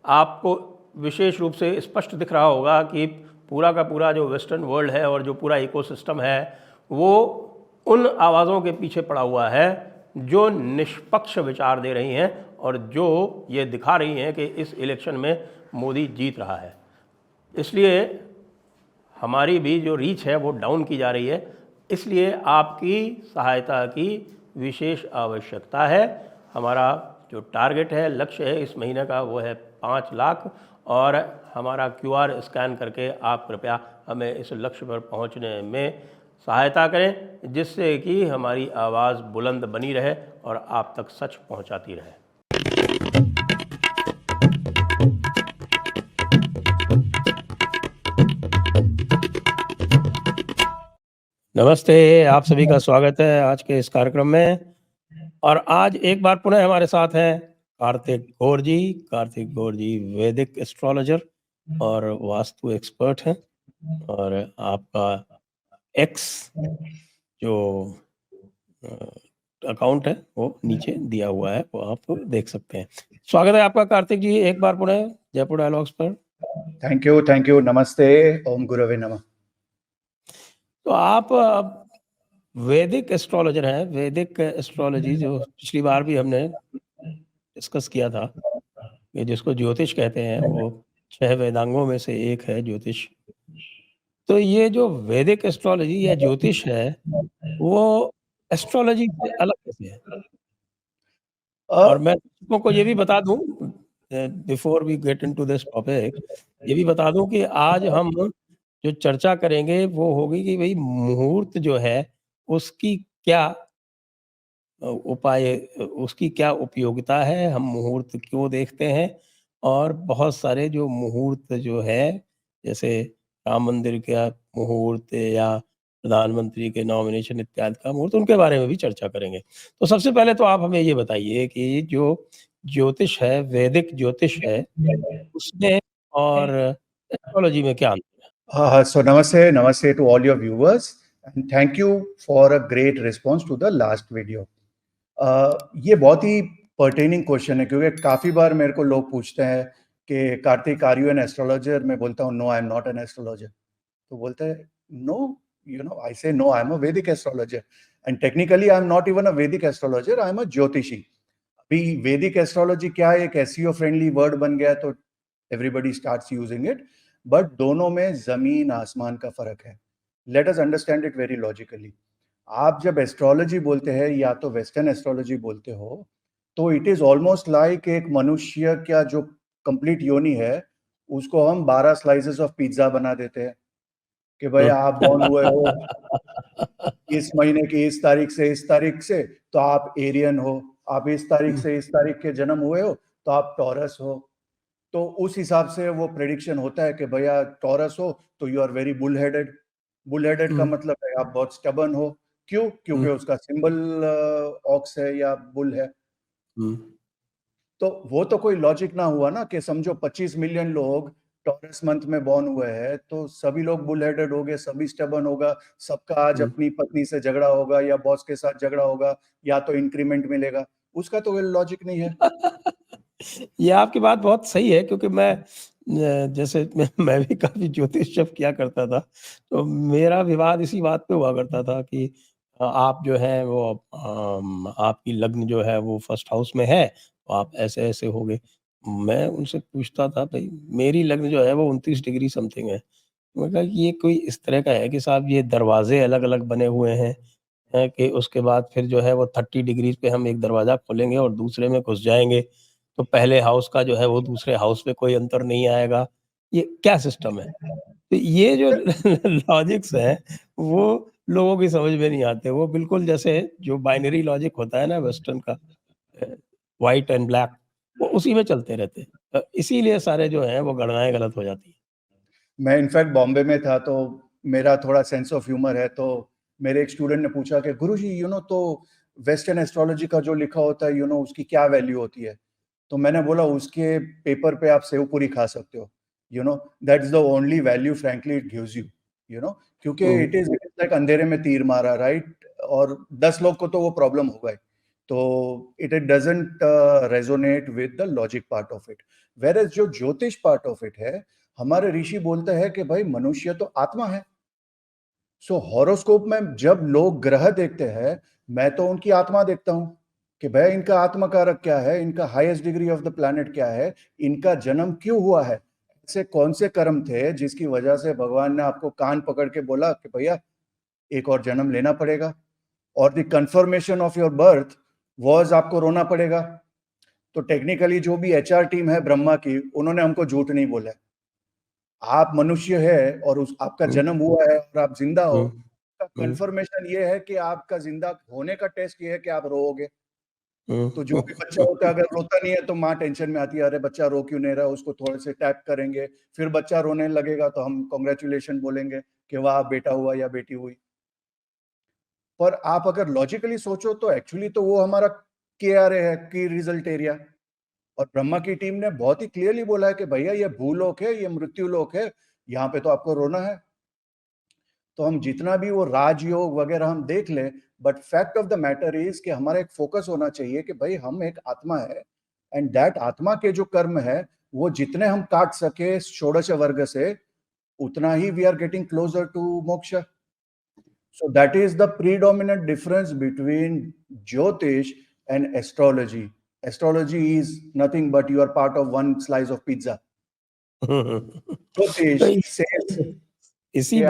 आपको विशेष रूप से स्पष्ट दिख रहा होगा कि पूरा का पूरा जो वेस्टर्न वर्ल्ड है और जो पूरा इकोसिस्टम है वो उन आवाज़ों के पीछे पड़ा हुआ है जो निष्पक्ष विचार दे रही हैं और जो ये दिखा रही हैं कि इस इलेक्शन में मोदी जीत रहा है। इसलिए हमारी भी जो रीच है वो डाउन की जा रही है। इसलिए आपकी सहायता की विशेष आवश्यकता है। हमारा जो टारगेट है, लक्ष्य है इस महीने का, वो है 5 लाख, और हमारा QR स्कैन करके आप कृपया हमें इस लक्ष्य पर पहुंचने में सहायता करें, जिससे कि हमारी आवाज़ बुलंद बनी रहे और आप तक सच पहुंचाती रहे। नमस्ते, आप सभी का स्वागत है आज के इस कार्यक्रम में। और आज एक बार पुनः हमारे साथ हैं कार्तिक गौर जी। कार्तिक गौर जी वैदिक एस्ट्रोलॉजर और वास्तु एक्सपर्ट हैं, और आपका एक्स जो अकाउंट है वो नीचे दिया हुआ है, वो आप देख सकते हैं। स्वागत है आपका कार्तिक जी एक बार पुनः जयपुर डायलॉग्स पर। थैंक यू, नमस्ते, ओम गुरवे नमः। तो आप वैदिक एस्ट्रोलॉजर हैं। वैदिक एस्ट्रोलॉजी जो पिछली बार भी हमने डिस्कस किया था, ये जिसको ज्योतिष कहते हैं, वो 6 वेदांगों में से एक है ज्योतिष। तो ये जो वैदिक एस्ट्रोलॉजी या ज्योतिष है वो एस्ट्रोलॉजी से अलग कैसे है? और मैं दर्शकों को ये भी बता दूं, before we get into this topic, ये भी बता दूं कि आज हम जो चर्चा करेंगे वो होगी कि भाई मुहूर्त जो है उसकी क्या उपाय, उसकी क्या उपयोगिता है, हम मुहूर्त क्यों देखते हैं, और बहुत सारे जो मुहूर्त जो है, जैसे राम मंदिर का मुहूर्त या प्रधानमंत्री के नॉमिनेशन इत्यादि का मुहूर्त, उनके बारे में भी चर्चा करेंगे। तो सबसे पहले तो आप हमें ये बताइए कि जो ज्योतिष है, वैदिक ज्योतिष है, उसमें और एस्ट्रोलॉजी में क्या अंतर है? So namaste to all your viewers and thank you for a great response to the last video. ये बहुत ही pertaining question है, क्योंकि काफी बार मेरे को लोग पूछते हैं कि Kartik, are you an astrologer? मैं बोलता हूँ no, I am not an astrologer. तो बोलते हैं नो, आई से नो, आई एम अ वैदिक astrologer and technically I am not even अ वैदिक एस्ट्रोलॉजर, आई एम अ ज्योतिषी। अभी वैदिक एस्ट्रोलॉजी क्या है, एक एसईओ फ्रेंडली वर्ड बन गया, तो everybody starts using it, but दोनों में जमीन आसमान का फर्क है। Let us understand it very logically. आप जब एस्ट्रोलॉजी बोलते हैं या तो वेस्टर्न एस्ट्रोलॉजी बोलते हो, तो इट इज ऑलमोस्ट लाइक एक मनुष्य का जो कंप्लीट योनि है उसको हम 12 स्लाइसेस ऑफ पिज्जा बना देते हैं कि भाई आप बॉर्न हुए हो इस महीने की इस तारीख से इस तारीख से, तो आप एरियन हो। आप इस तारीख से इस तारीख के जन्म हुए हो तो आप टॉरस हो। तो उस हिसाब से वो प्रेडिक्शन होता है कि भैया टॉरस हो तो you are very bull headed. Bull headed का मतलब है आप बहुत स्टबर्न हो। क्यों? क्योंकि उसका सिंबल ऑक्स है या बुल है। तो वो तो कोई लॉजिक ना हुआ ना कि समझो 25 मिलियन लोग टॉरस मंथ में बॉर्न हुए हैं, तो सभी लोग बुल हेडेड हो गए, सभी स्टबर्न होगा, सबका आज अपनी पत्नी से झगड़ा होगा या बॉस के साथ झगड़ा होगा या तो इंक्रीमेंट मिलेगा। उसका तो कोई लॉजिक नहीं है। ये आपकी बात बहुत सही है, क्योंकि जैसे मैं भी काफी ज्योतिष जब किया करता था, तो मेरा विवाद इसी बात पे हुआ करता था कि आप जो है वो आपकी लग्न जो है वो फर्स्ट हाउस में है, तो आप ऐसे ऐसे हो गए। मैं उनसे पूछता था, भाई मेरी लग्न जो है वो 29 डिग्री समथिंग है। मैं कहा ये कोई इस तरह का है कि साहब ये दरवाजे अलग अलग बने हुए हैं, कि उसके बाद फिर जो है वो 30 डिग्रीज पे हम एक दरवाजा खोलेंगे और दूसरे में घुस जाएंगे, तो पहले हाउस का जो है वो दूसरे हाउस में कोई अंतर नहीं आएगा। ये क्या सिस्टम है? तो ये जो लॉजिक्स हैं वो लोगों की समझ में नहीं आते। वो बिल्कुल जैसे जो बाइनरी लॉजिक होता है ना वेस्टर्न का, व्हाइट एंड ब्लैक, वो उसी में चलते रहते हैं। इसीलिए सारे जो हैं वो गणनाएं गलत हो जाती हैं। मैं इनफैक्ट बॉम्बे में था, तो मेरा थोड़ा सेंस ऑफ ह्यूमर है। तो मेरे एक स्टूडेंट ने पूछा कि गुरुजी तो वेस्टर्न एस्ट्रोलॉजी का जो लिखा होता है उसकी क्या वैल्यू होती है? तो मैंने बोला उसके पेपर पे आप सेव पूरी खा सकते हो। That is the only value frankly it gives you. क्योंकि इट इज लाइक अंधेरे में तीर मारा, राइट? और 10 लोग को तो वो प्रॉब्लम होगा ही। तो it doesn't resonate with the logic part of it. Whereas जो ज्योतिष part of it है, हमारे ऋषि बोलते हैं कि भाई मनुष्य तो आत्मा है. सो हॉरोस्कोप में जब लोग ग्रह देखते हैं, मैं तो उनकी आत्मा देखता हूं कि भाई इनका आत्मा कारक क्या है, इनका highest degree of the planet क्या है, इनका जन्म क्यों हुआ है, ऐसे कौन से कर्म थे जिसकी वजह से भगवान ने आपको कान पकड़ के बोला कि भैया एक और जन्म लेना पड़ेगा, और the confirmation of your birth was आपको रोना पड़ेगा. तो टेक्निकली जो भी एचआर टीम है ब्रह्मा की, उन्होंने हमको झूठ नहीं बोला. आप मनुष्य है और उस आपका जन्म हुआ है और आप जिंदा हो, कंफर्मेशन ये है कि आपका जिंदा होने का टेस्ट ये है कि आप रोओगे. तो जो भी बच्चा होता है अगर रोता नहीं है तो माँ टेंशन में आती है, अरे बच्चा रो क्यों नहीं रहा, उसको थोड़े से टैप करेंगे, फिर बच्चा रोने लगेगा तो हम कॉन्ग्रेचुलेशन बोलेंगे कि वाह बेटा हुआ या बेटी हुई. पर आप अगर लॉजिकली सोचो तो एक्चुअली तो वो हमारा KRA है, की रिजल्ट एरिया. और ब्रह्मा की टीम ने बहुत ही क्लियरली बोला है कि भैया ये भूलोक है, ये मृत्यु लोक है, यहाँ पे तो आपको रोना है. तो हम जितना भी वो राजयोग वगैरह हम देख लें, but fact of the matter is कि हमारा एक फोकस होना चाहिए कि भाई हम एक आत्मा है, एंड दैट आत्मा के जो कर्म है वो जितने हम काट सके षोडश वर्ग से, उतना ही we are getting closer to moksha. So that is the predominant difference between Jyotish and astrology. Astrology is nothing but you are part of one slice of pizza. तो Jyotish says इसी कि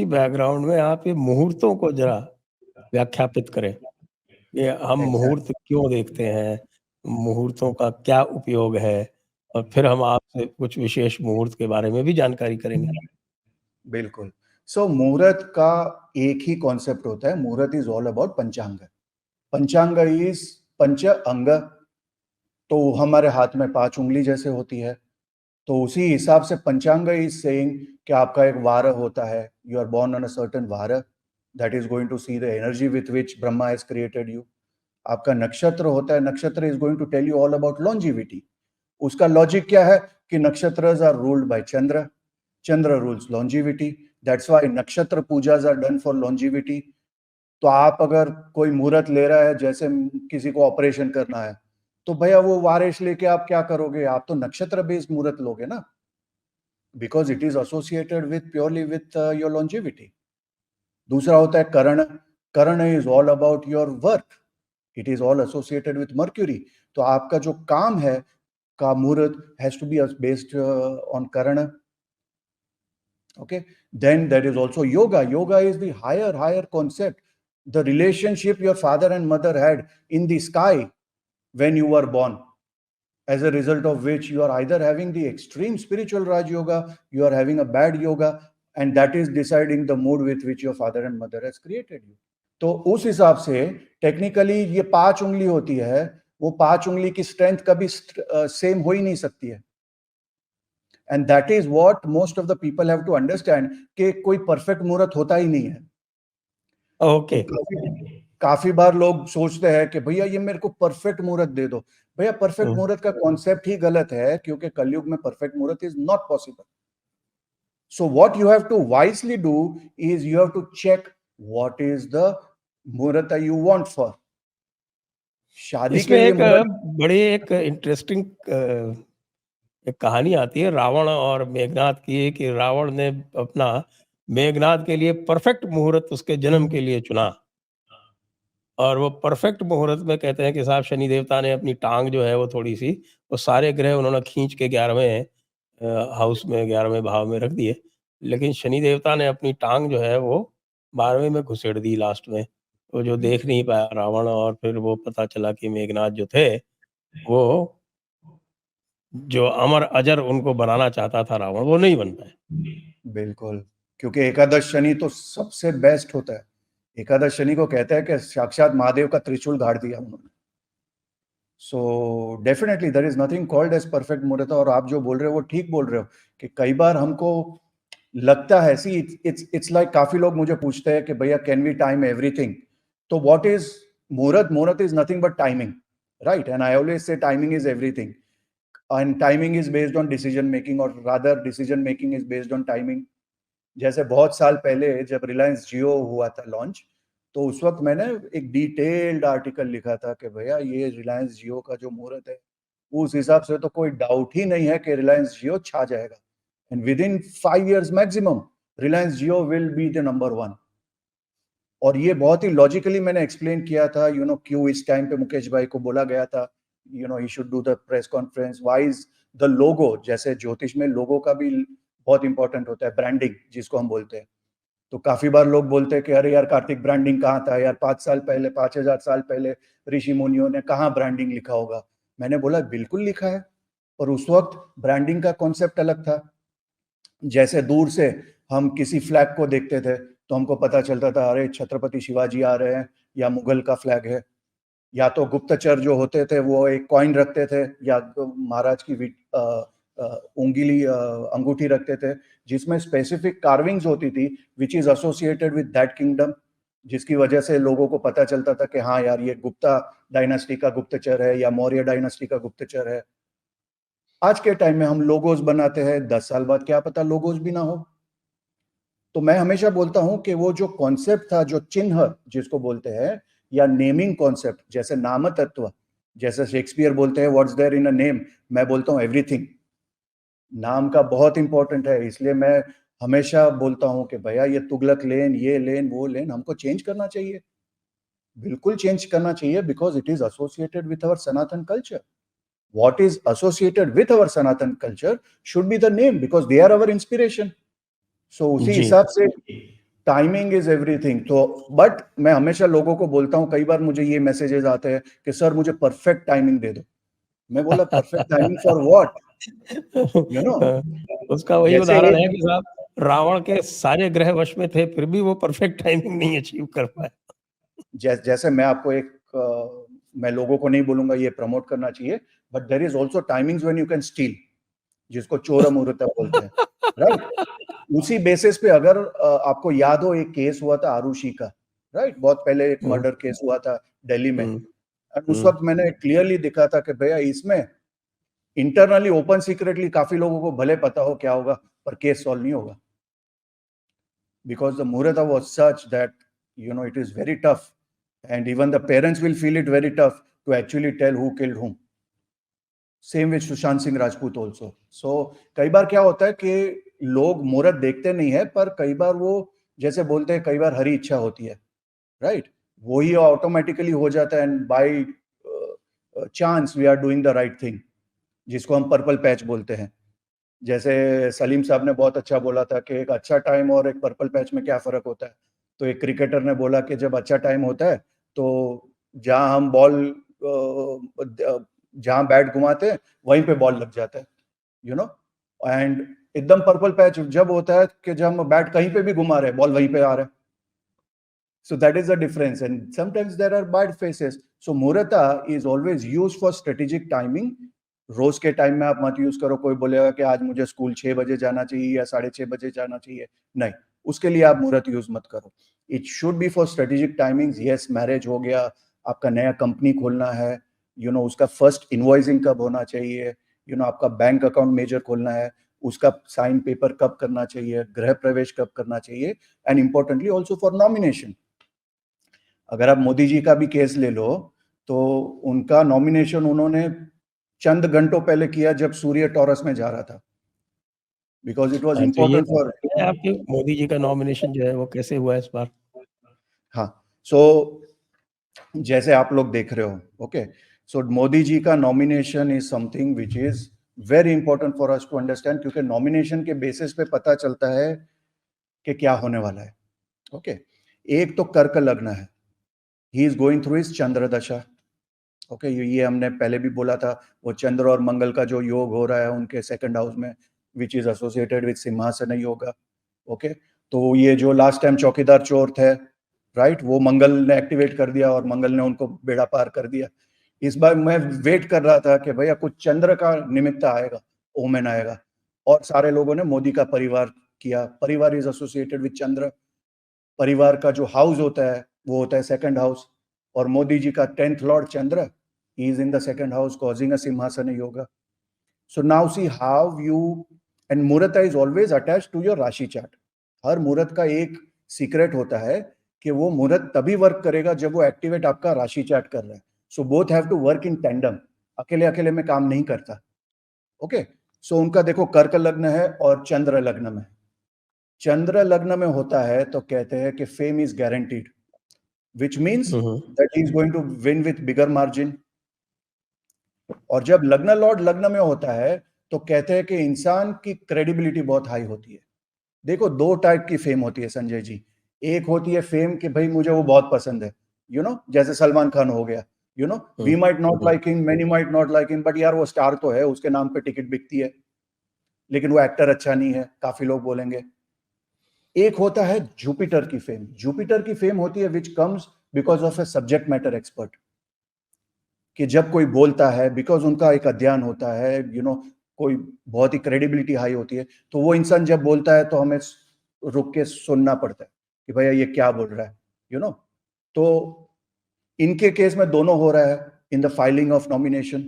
बैकग्राउंड में आप ये मुहूर्तों को जरा व्याख्यापित करें कि हम मुहूर्त क्यों देखते हैं, मुहूर्तों का क्या उपयोग है, और फिर हम आपसे कुछ विशेष मुहूर्त के बारे में भी जानकारी करेंगे. बिल्कुल. सो मुहूर्त का एक ही कॉन्सेप्ट होता है. मुहूर्त इज ऑल अबाउट पंचांग. पंचांग इज पंच अंग. तो हमारे हाथ में 5 उंगली जैसे होती है, तो उसी हिसाब से पंचांग इज सेइंग कि आपका एक वार होता है, you are born on a certain vaar that is going to see the energy with which Brahma has created you. आपका नक्षत्र होता है, nakshatra is going to tell you all about longevity. उसका लॉजिक क्या है कि nakshatras are ruled by Chandra, Chandra rules longevity, that's why nakshatra pujas are done for longevity. तो आप अगर कोई मुहूर्त ले रहा है, जैसे किसी को ऑपरेशन करना है, तो भैया वो वारिश लेके आप क्या करोगे, आप तो नक्षत्र बेस्ड मुहूर्त लोगे ना, because it is associated with purely with your longevity. दूसरा होता है करण. Karan is all about your work, it is all associated with Mercury. तो आपका जो काम है का muhurat has to be based on karan. Okay, then there is also yoga. Yoga is the higher concept, the relationship your father and mother had in the sky when you were born, as a result of which you are either having the extreme spiritual Raj Yoga, you are having a bad yoga, and that is deciding the mood with which your father and mother has created you. तो उस हिसाब से technically ये 5 उंगली होती है, वो 5 उंगली की स्ट्रेंथ कभी सेम हो ही नहीं सकती है. And that is what most of the people have to understand कि कोई परफेक्ट मुहूर्त होता ही नहीं है. ओके. काफी बार लोग सोचते हैं कि भैया ये मेरे को परफेक्ट मुहूर्त दे दो. भैया परफेक्ट मुहूर्त का कॉन्सेप्ट ही गलत है, क्योंकि कलयुग में परफेक्ट मुहूर्त is not possible. So what you have to wisely do is you have to check what is the मुहूर्त you want for. शादी के लिए इसमें बड़ी एक इंटरेस्टिंग एक कहानी आती है रावण और मेघनाद की, कि रावण ने अपना मेघनाद के लिए परफेक्ट मुहूर्त उसके जन्म के लिए चुना, और वो परफेक्ट मुहूर्त में कहते हैं कि साहब शनि देवता ने अपनी टांग जो है वो थोड़ी सी, वो सारे ग्रह उन्होंने खींच के 11वें हाउस में 11वें भाव में रख दिए, लेकिन शनि देवता ने अपनी टांग जो है वो 12वें में घुसेड़ दी लास्ट में. तो जो देख नहीं पाया रावण, और फिर वो पता चला कि मेघनाद जो थे वो जो अमर अजर उनको बनाना चाहता था रावण, वो नहीं बन पाए. बिल्कुल, क्योंकि एकादश शनि तो सबसे बेस्ट होता है. एकादश शनि को कहते हैं कि साक्षात महादेव का त्रिशूल गाड़ दिया उन्होंने. So definitely there is nothing called as perfect muhurat. और आप जो बोल रहे हो वो ठीक बोल रहे हो कि कई बार हमको लगता है, सी इट्स लाइक काफी लोग मुझे पूछते हैं कि भैया कैन वी टाइम एवरीथिंग. तो व्हाट इज मुहूर्त? मुहूर्त is nothing but timing, right? And I always say timing is everything, and timing is based on decision making, or rather decision making is based on timing. जैसे बहुत साल पहले जब रिलायंस जियो हुआ था लॉन्च, तो उस वक्त मैंने एक डिटेल्ड आर्टिकल लिखा था कि भैया ये रिलायंस जियो का जो मुहूर्त है, उस हिसाब से तो कोई डाउट ही नहीं है कि रिलायंस जियो छा जाएगा, and with in 5 years maximum Reliance Jio will be the number 1। और ये बहुत ही लॉजिकली मैंने एक्सप्लेन किया था, क्यों इस टाइम पे मुकेश भाई को बोला गया था, he should do the press conference, why is the logo, जैसे ज्योतिष में लोगो का भी बहुत इंपॉर्टेंट होता है, ब्रांडिंग जिसको हम बोलते हैं। तो काफी बार लोग बोलते हैं कि अरे यार कार्तिक ब्रांडिंग कहाँ था यार, 5 साल पहले, 5,000 साल पहले ऋषि मुनियों ने कहाँ ब्रांडिंग लिखा होगा। मैंने बोला बिल्कुल लिखा है, और उस वक्त ब्रांडिंग का कॉन्सेप्ट अलग था। जैसे दूर से हम किसी फ्लैग को देखते थे तो हमको पता चलता था अरे छत्रपति शिवाजी आ रहे हैं या मुगल का फ्लैग है, या तो गुप्तचर जो होते थे वो एक कॉइन रखते थे, या तो महाराज की उंगली अंगूठी रखते थे जिसमें स्पेसिफिक कार्विंग्स होती थी which is associated with that kingdom, जिसकी वजह से लोगों को पता चलता था कि हाँ यार ये गुप्ता डायनास्टी का गुप्तचर है या मौर्य डायनास्टी का गुप्तचर है। आज के टाइम में हम लोगोस बनाते हैं, 10 साल बाद क्या पता लोगोस भी ना हो। तो मैं हमेशा बोलता हूं कि वो जो कॉन्सेप्ट था, जो चिन्ह जिसको बोलते हैं, या नेमिंग कॉन्सेप्ट, जैसे नाम तत्व, जैसे शेक्सपियर बोलते हैं what's there in a name, मैं बोलता हूं एवरीथिंग। नाम का बहुत इंपॉर्टेंट है, इसलिए मैं हमेशा बोलता हूं कि भैया ये तुगलक लेन, ये लेन, वो लेन हमको चेंज करना चाहिए, बिल्कुल चेंज करना चाहिए, because it is associated with our Sanatan culture. What is associated with our Sanatan culture should be the name, because they are our inspiration. So उसी जी। हिसाब से टाइमिंग इज एवरीथिंग। तो बट मैं हमेशा लोगों को बोलता हूँ, कई बार मुझे ये मैसेजेस आते हैं कि सर मुझे परफेक्ट टाइमिंग दे दो। मैं बोला perfect timing for what, you know उसका वही जैसे उदाहरण है एक कि साहब रावण के सारे ग्रह वश में थे, फिर भी वो परफेक्ट टाइमिंग नहीं अचीव कर पाए। जैसे मैं आपको एक मैं लोगों को नहीं बोलूंगा ये प्रमोट करना चाहिए, but there is also timings when you can steal, जिसको चोर मुहूर्त बोलते हैं, राइट। उसी बेसिस पे अगर आपको याद हो एक केस हुआ था आरुषि का, राइट, बहुत पहले एक हुँ, मर्डर केस हुआ था दिल्ली में, हुँ, और उस हुँ। वक्त मैंने क्लियरली दिखा था कि भैया इसमें इंटरनली ओपन सीक्रेटली काफी लोगों को भले पता हो क्या होगा, पर केस सॉल्व नहीं होगा, because the muhurta was such that it is very tough, and even the parents will feel it very tough to actually tell who killed whom. Same with Sushant Singh Rajput also. So कई बार क्या होता है कि लोग मुहूर्त देखते नहीं है, पर कई बार वो जैसे बोलते हैं कई बार हरी इच्छा होती है, राइट, वो ही ऑटोमेटिकली हो जाता है, and by chance we are doing the right thing, जिसको हम पर्पल पैच बोलते हैं। जैसे सलीम साहब ने बहुत अच्छा बोला था कि एक अच्छा टाइम और एक पर्पल पैच में क्या फर्क होता है। तो एक क्रिकेटर ने बोला कि जब अच्छा टाइम होता है तो जहां हम बॉल जहां बैट घुमाते हैं वहीं पे बॉल लग जाता है, एंड एकदम पर्पल पैच जब होता है कि जब हम बैट कहीं पे भी घुमा रहे हैं बॉल वहीं पे आ रहा है। So that is the difference, and sometimes there are bad phases. So मुहूर्ता is always used for strategic timing. रोज के टाइम में आप मत यूज करो, कोई बोलेगा कि आज मुझे स्कूल 6 बजे जाना चाहिए या 6:30 बजे जाना चाहिए, नहीं, उसके लिए आप मुहूर्त यूज मत करो। It should be for strategic timings. Yes, marriage हो गया, आपका नया कंपनी खोलना है, उसका फर्स्ट इनवॉइसिंग कब होना चाहिए, आपका बैंक अकाउंट मेजर खोलना है, उसका साइन पेपर कब करना चाहिए, गृह प्रवेश कब करना चाहिए, and importantly also for nomination. अगर आप मोदी जी का भी केस ले लो तो उनका नॉमिनेशन उन्होंने चंद घंटों पहले किया जब सूर्य टॉरस में जा रहा था, बिकॉज इट वाज तो ये इंपॉर्टेंट फॉर है आपके मोदी जी का नॉमिनेशन जो है वो कैसे हुआ इस बार? हाँ। सो जैसे आप लोग देख रहे हो, ओके, सो मोदी जी का nomination is something which is very important for us to understand, क्योंकि नॉमिनेशन के बेसिस पे पता चलता है कि क्या होने वाला है। ओके, एक तो कर्क लग्न है, he is going through his Chandra dasha. Okay, ये हमने पहले भी बोला था, वो चंद्र और मंगल का जो योग हो रहा है उनके सेकंड हाउस में, विच इज एसोसिएटेड विद सिंहासन योगा। ओके, तो ये जो लास्ट टाइम चौकीदार चोर थे, राइट, वो मंगल ने एक्टिवेट कर दिया और मंगल ने उनको बेड़ा पार कर दिया। इस बार मैं वेट कर रहा था कि भैया कुछ चंद्र का निमित्त आएगा, ओमेन आएगा, और सारे लोगों ने मोदी का परिवार किया। परिवार इज एसोसिएटेड विद चंद्र। परिवार का जो हाउस होता है वो होता है सेकंड हाउस, और मोदी जी का 10th Lord Chandra, he is in the second house causing a simhasana yoga. So now see how you, and मुहूर्त is always attached to your राशि चार्ट। हर मुहूर्त का एक सीक्रेट होता है कि वो मुहूर्त तभी वर्क करेगा जब वो एक्टिवेट आपका राशि चार्ट कर रहा है. So both have to work in tandem. अकेले अकेले में काम नहीं करता. ओके. सो उनका देखो कर्क लग्न है और चंद्र लग्न में. चंद्र लग्न में होता है तो कहते हैं कि fame is guaranteed, which means that he is going to win with bigger margin. और जब लग्न लॉर्ड लग्न में होता है तो कहते हैं कि इंसान की क्रेडिबिलिटी बहुत हाई होती है. देखो दो टाइप की फेम होती है संजय जी. एक होती है फेम कि भाई मुझे वो बहुत पसंद है, जैसे सलमान खान हो गया. We might not like him, many might not like him, but यार वो स्टार तो है, उसके नाम पे टिकट बिकती है, लेकिन वो एक्टर अच्छा नहीं है, काफी लोग बोलेंगे. एक होता है जुपिटर की फेम. जुपिटर की फेम होती है which comes because of a subject matter expert. कि जब कोई बोलता है, बिकॉज उनका एक अध्ययन होता है, कोई बहुत ही क्रेडिबिलिटी हाई होती है, तो वो इंसान जब बोलता है तो हमें रुक के सुनना पड़ता है कि भैया ये क्या बोल रहा है. तो इनके केस में दोनों हो रहा है in the filing of nomination.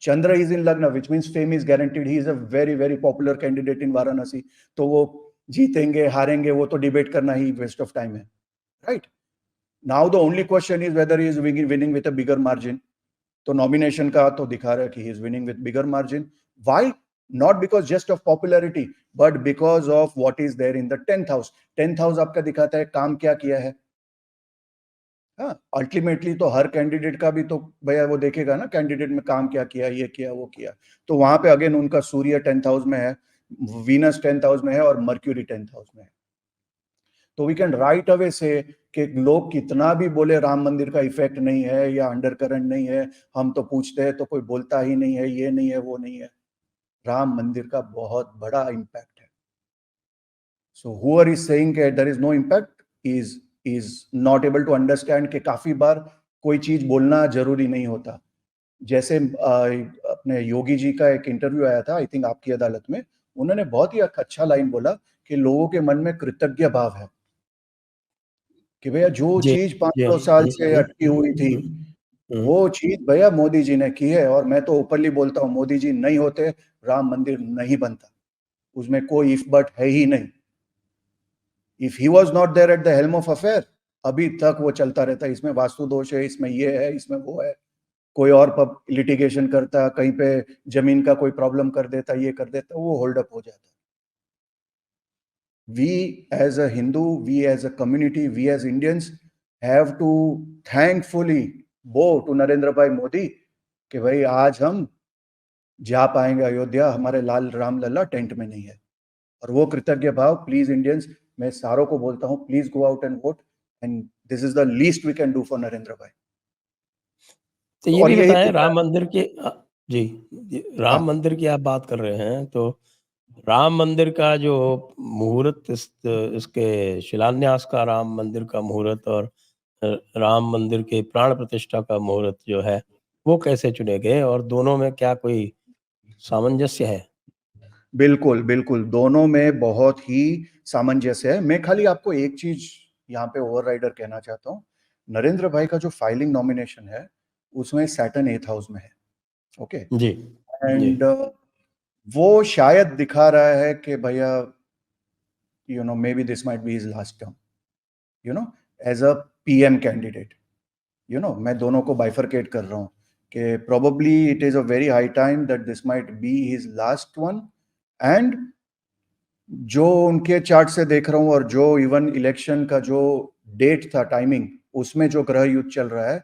Chandra is in lagna which means fame is guaranteed. He is a very very popular candidate in Varanasi. तो वो जीतेंगे हारेंगे वो तो डिबेट करना ही वेस्ट ऑफ टाइम है, right. Now the only question is whether he is winning with a bigger margin. तो नॉमिनेशन का तो दिखा रहा है कि he is winning with bigger margin. Why? Not because just of popularity, but because of what is there in the 10th house. 10th house आपका दिखाता है काम क्या किया है. हाँ, अल्टीमेटली तो हर कैंडिडेट का भी तो भैया वो देखेगा ना, कैंडिडेट में काम क्या किया, ये किया वो किया. तो वहां पे अगेन उनका सूर्य 10th हाउस में है, वीनस 10th हाउस में है और मर्क्यूरी 10th हाउस में है. तो वी कैन राइट अवे से कि लोग कितना भी बोले राम मंदिर का इफेक्ट नहीं है या अंडर करंट नहीं है, हम तो पूछते हैं तो कोई बोलता ही नहीं है, ये नहीं है वो नहीं है. राम मंदिर का बहुत बड़ा इम्पैक्ट है. सो हुअर इज सेइंग कि there is no impact is not able to understand कि काफी बार कोई चीज बोलना जरूरी नहीं होता. जैसे अपने योगी जी का एक इंटरव्यू आया था, आई थिंक आपकी अदालत में, उन्होंने बहुत ही अच्छा लाइन बोला कि लोगों के मन में कृतज्ञ भाव है कि भैया जो जी, चीज जी। 500 साल से अटकी हुई थी हुँ। वो चीज भैया मोदी जी ने की है. और मैं तो ओपनली बोलता हूँ, मोदी जी नहीं होते राम मंदिर नहीं बनता. उसमें कोई इफ बट है ही नहीं. If he was not there at the helm of affair, अभी तक वो चलता रहता. इसमें वास्तु दोष है, इसमें ये है, इसमें वो है. कोई और लिटिगेशन करता, कहीं पे जमीन का कोई प्रॉब्लम कर देता, ये कर देता, वो होल्ड अप हो जाता. We as a Hindu, we as a community, we as Indians have to thankfully bow to Narendra Bhai Modi कि भाई आज हम जा पाएंगे अयोध्या, हमारे लाल राम लल्ला टेंट में नहीं है. और वो कृतज्ञ भाव, प्लीज इंडियंस, मैं सारों को बोलता हूँ, please go out and vote, and this is the least we can do for Narendra bhai. तो तो ये और भी यही बताएँ दिख रहा राम है. मंदिर के जी, राम हाँ, मंदिर की आप बात कर रहे हैं, तो राम मंदिर का जो मुहूर्त इसके शिलान्यास का राम मंदिर का मुहूर्त और राम मंदिर के प्राण प्रतिष्ठा का मुहूर्त जो है, वो कैसे चुने गए और दोनों में क्या कोई सामंजस्य है? बिल्कुल, बिल्कुल, दोनों में बहुत ही सामंजस्य है. मैं खाली आपको एक चीज यहाँ पे ओवरराइडर कहना चाहता हूँ. नरेंद्र भाई का जो फाइलिंग नॉमिनेशन है, उसमें सैटर्न 8th हाउस में है. ओके. Ji, ji. एंड वो शायद दिखा रहा है कि भैया maybe this might be his last term, as a PM candidate. मैं दोनों को बाइफरकेट कर रहा हूँ कि probably it is a very high time that this might be his last one. And जो उनके चार्ट से देख रहा हूँ और जो इवन इलेक्शन का जो डेट था, टाइमिंग, उसमें जो ग्रह युद्ध चल रहा है,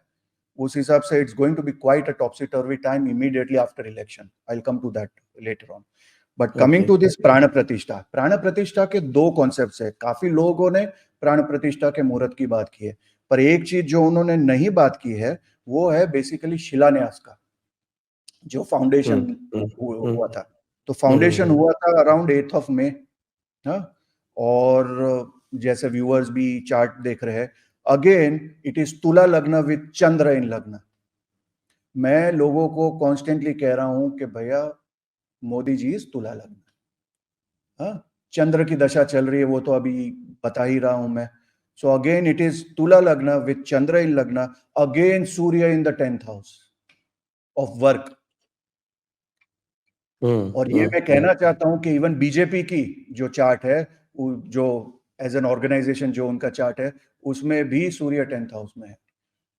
उस हिसाब से it's going to be quite a topsy turvy time immediately after election. I will come to that later on. But coming okay. To this Pran Pratishtha, प्राण प्रतिष्ठा के दो कॉन्सेप्ट्स है. काफी लोगों ने प्राण प्रतिष्ठा के मुहूर्त की बात की है, पर एक चीज जो उन्होंने नहीं बात की है वो है बेसिकली शिलान्यास का, जो हुँ, फाउंडेशन हुँ, हुँ, हुआ था. तो हुँ, हुँ, फाउंडेशन हुँ। हुआ था अराउंड 8th ऑफ मे. हाँ, और जैसे व्यूअर्स भी चार्ट देख रहे हैं, अगेन इट इज तुला लग्न विद चंद्र इन लग्न. मैं लोगों को कॉन्स्टेंटली कह रहा हूं कि भैया मोदी जी इज तुला लग्न. हाँ, चंद्र की दशा चल रही है, वो तो अभी बता ही रहा हूं मैं. सो अगेन इट इज तुला लग्न with Chandra in lagna, again Surya in the 10th house of work. हुँ, और ये हुँ, मैं कहना चाहता हूं कि इवन बीजेपी की जो चार्ट है, जो एज एन ऑर्गेनाइजेशन जो उनका चार्ट है उसमें भी सूर्य 10th हाउस में है।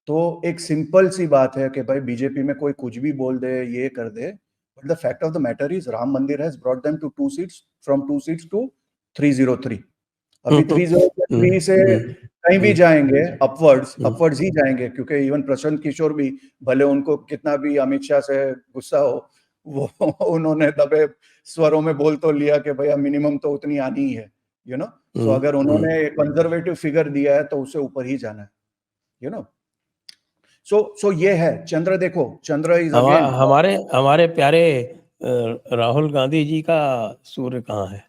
तो एक सिंपल सी बात है कि भाई बीजेपी में कोई कुछ भी बोल दे, ये कर दे, but the fact of the matter is Ram Mandir has brought them to 2 seats, from 2 seats to 303। अभी 303 से कहीं भी जाएंगे अपवर्ड्स ही जाएंगे, क्योंकि इवन प्रशांत किशोर भी, भले उनको कितना भी अमित शाह से गुस्सा हो, वो उन्होंने दबे स्वरों में बोल तो लिया कि भैया मिनिमम तो उतनी आनी ही है, यू नो। सो अगर उन्होंने कंजर्वेटिव फिगर दिया है तो उससे ऊपर ही जाना है, यू नो। सो ये है चंद्र। देखो चंद्र इज अगेन हमारे हमारे प्यारे राहुल गांधी जी का सूर्य कहाँ है?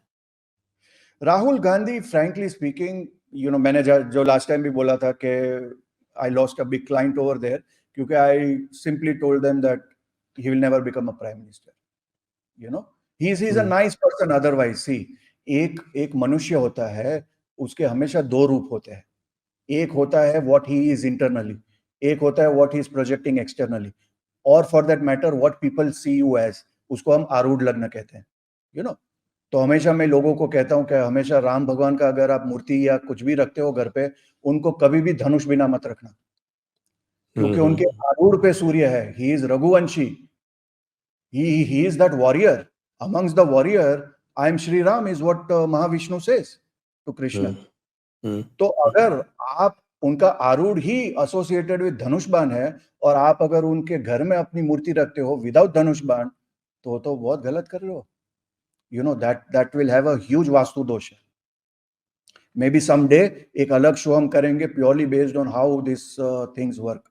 Rahul Gandhi, frankly speaking, you know, मैंने जो लास्ट टाइम भी बोला था कि I lost a big client over there, क्योंकि I simply told them that he will never become a prime minister, you know. He is a nice person otherwise. See, एक मनुष्य होता है, उसके हमेशा दो रूप होते हैं। एक होता है व्हाट ही इज इंटरनली, एक होता है what he is projecting externally, और for that matter what people see you as, उसको हम आरूढ़ लग्न कहते हैं, यू नो। तो हमेशा मैं लोगों को कहता हूं कि हमेशा राम भगवान का अगर आप मूर्ति या कुछ भी रखते हो घर पे, उनको कभी भी धनुष बिना मत रखना, क्योंकि उनके आरूढ़ पे सूर्य है। He is Raghuvanshi, he is that warrior. Amongst the warrior, I am Shri Ram, is what Mahavishnu says to Krishna. तो अगर आप, उनका आरूढ़ ही एसोसिएटेड विद धनुष बाण है, और आप अगर उनके घर में अपनी मूर्ति रखते हो विदाउट धनुष बाण, तो बहुत गलत कर रहे हो, you know. That will have a huge vastu दोष है। मे बी समडे एक अलग शो हम करेंगे purely based on how this things work,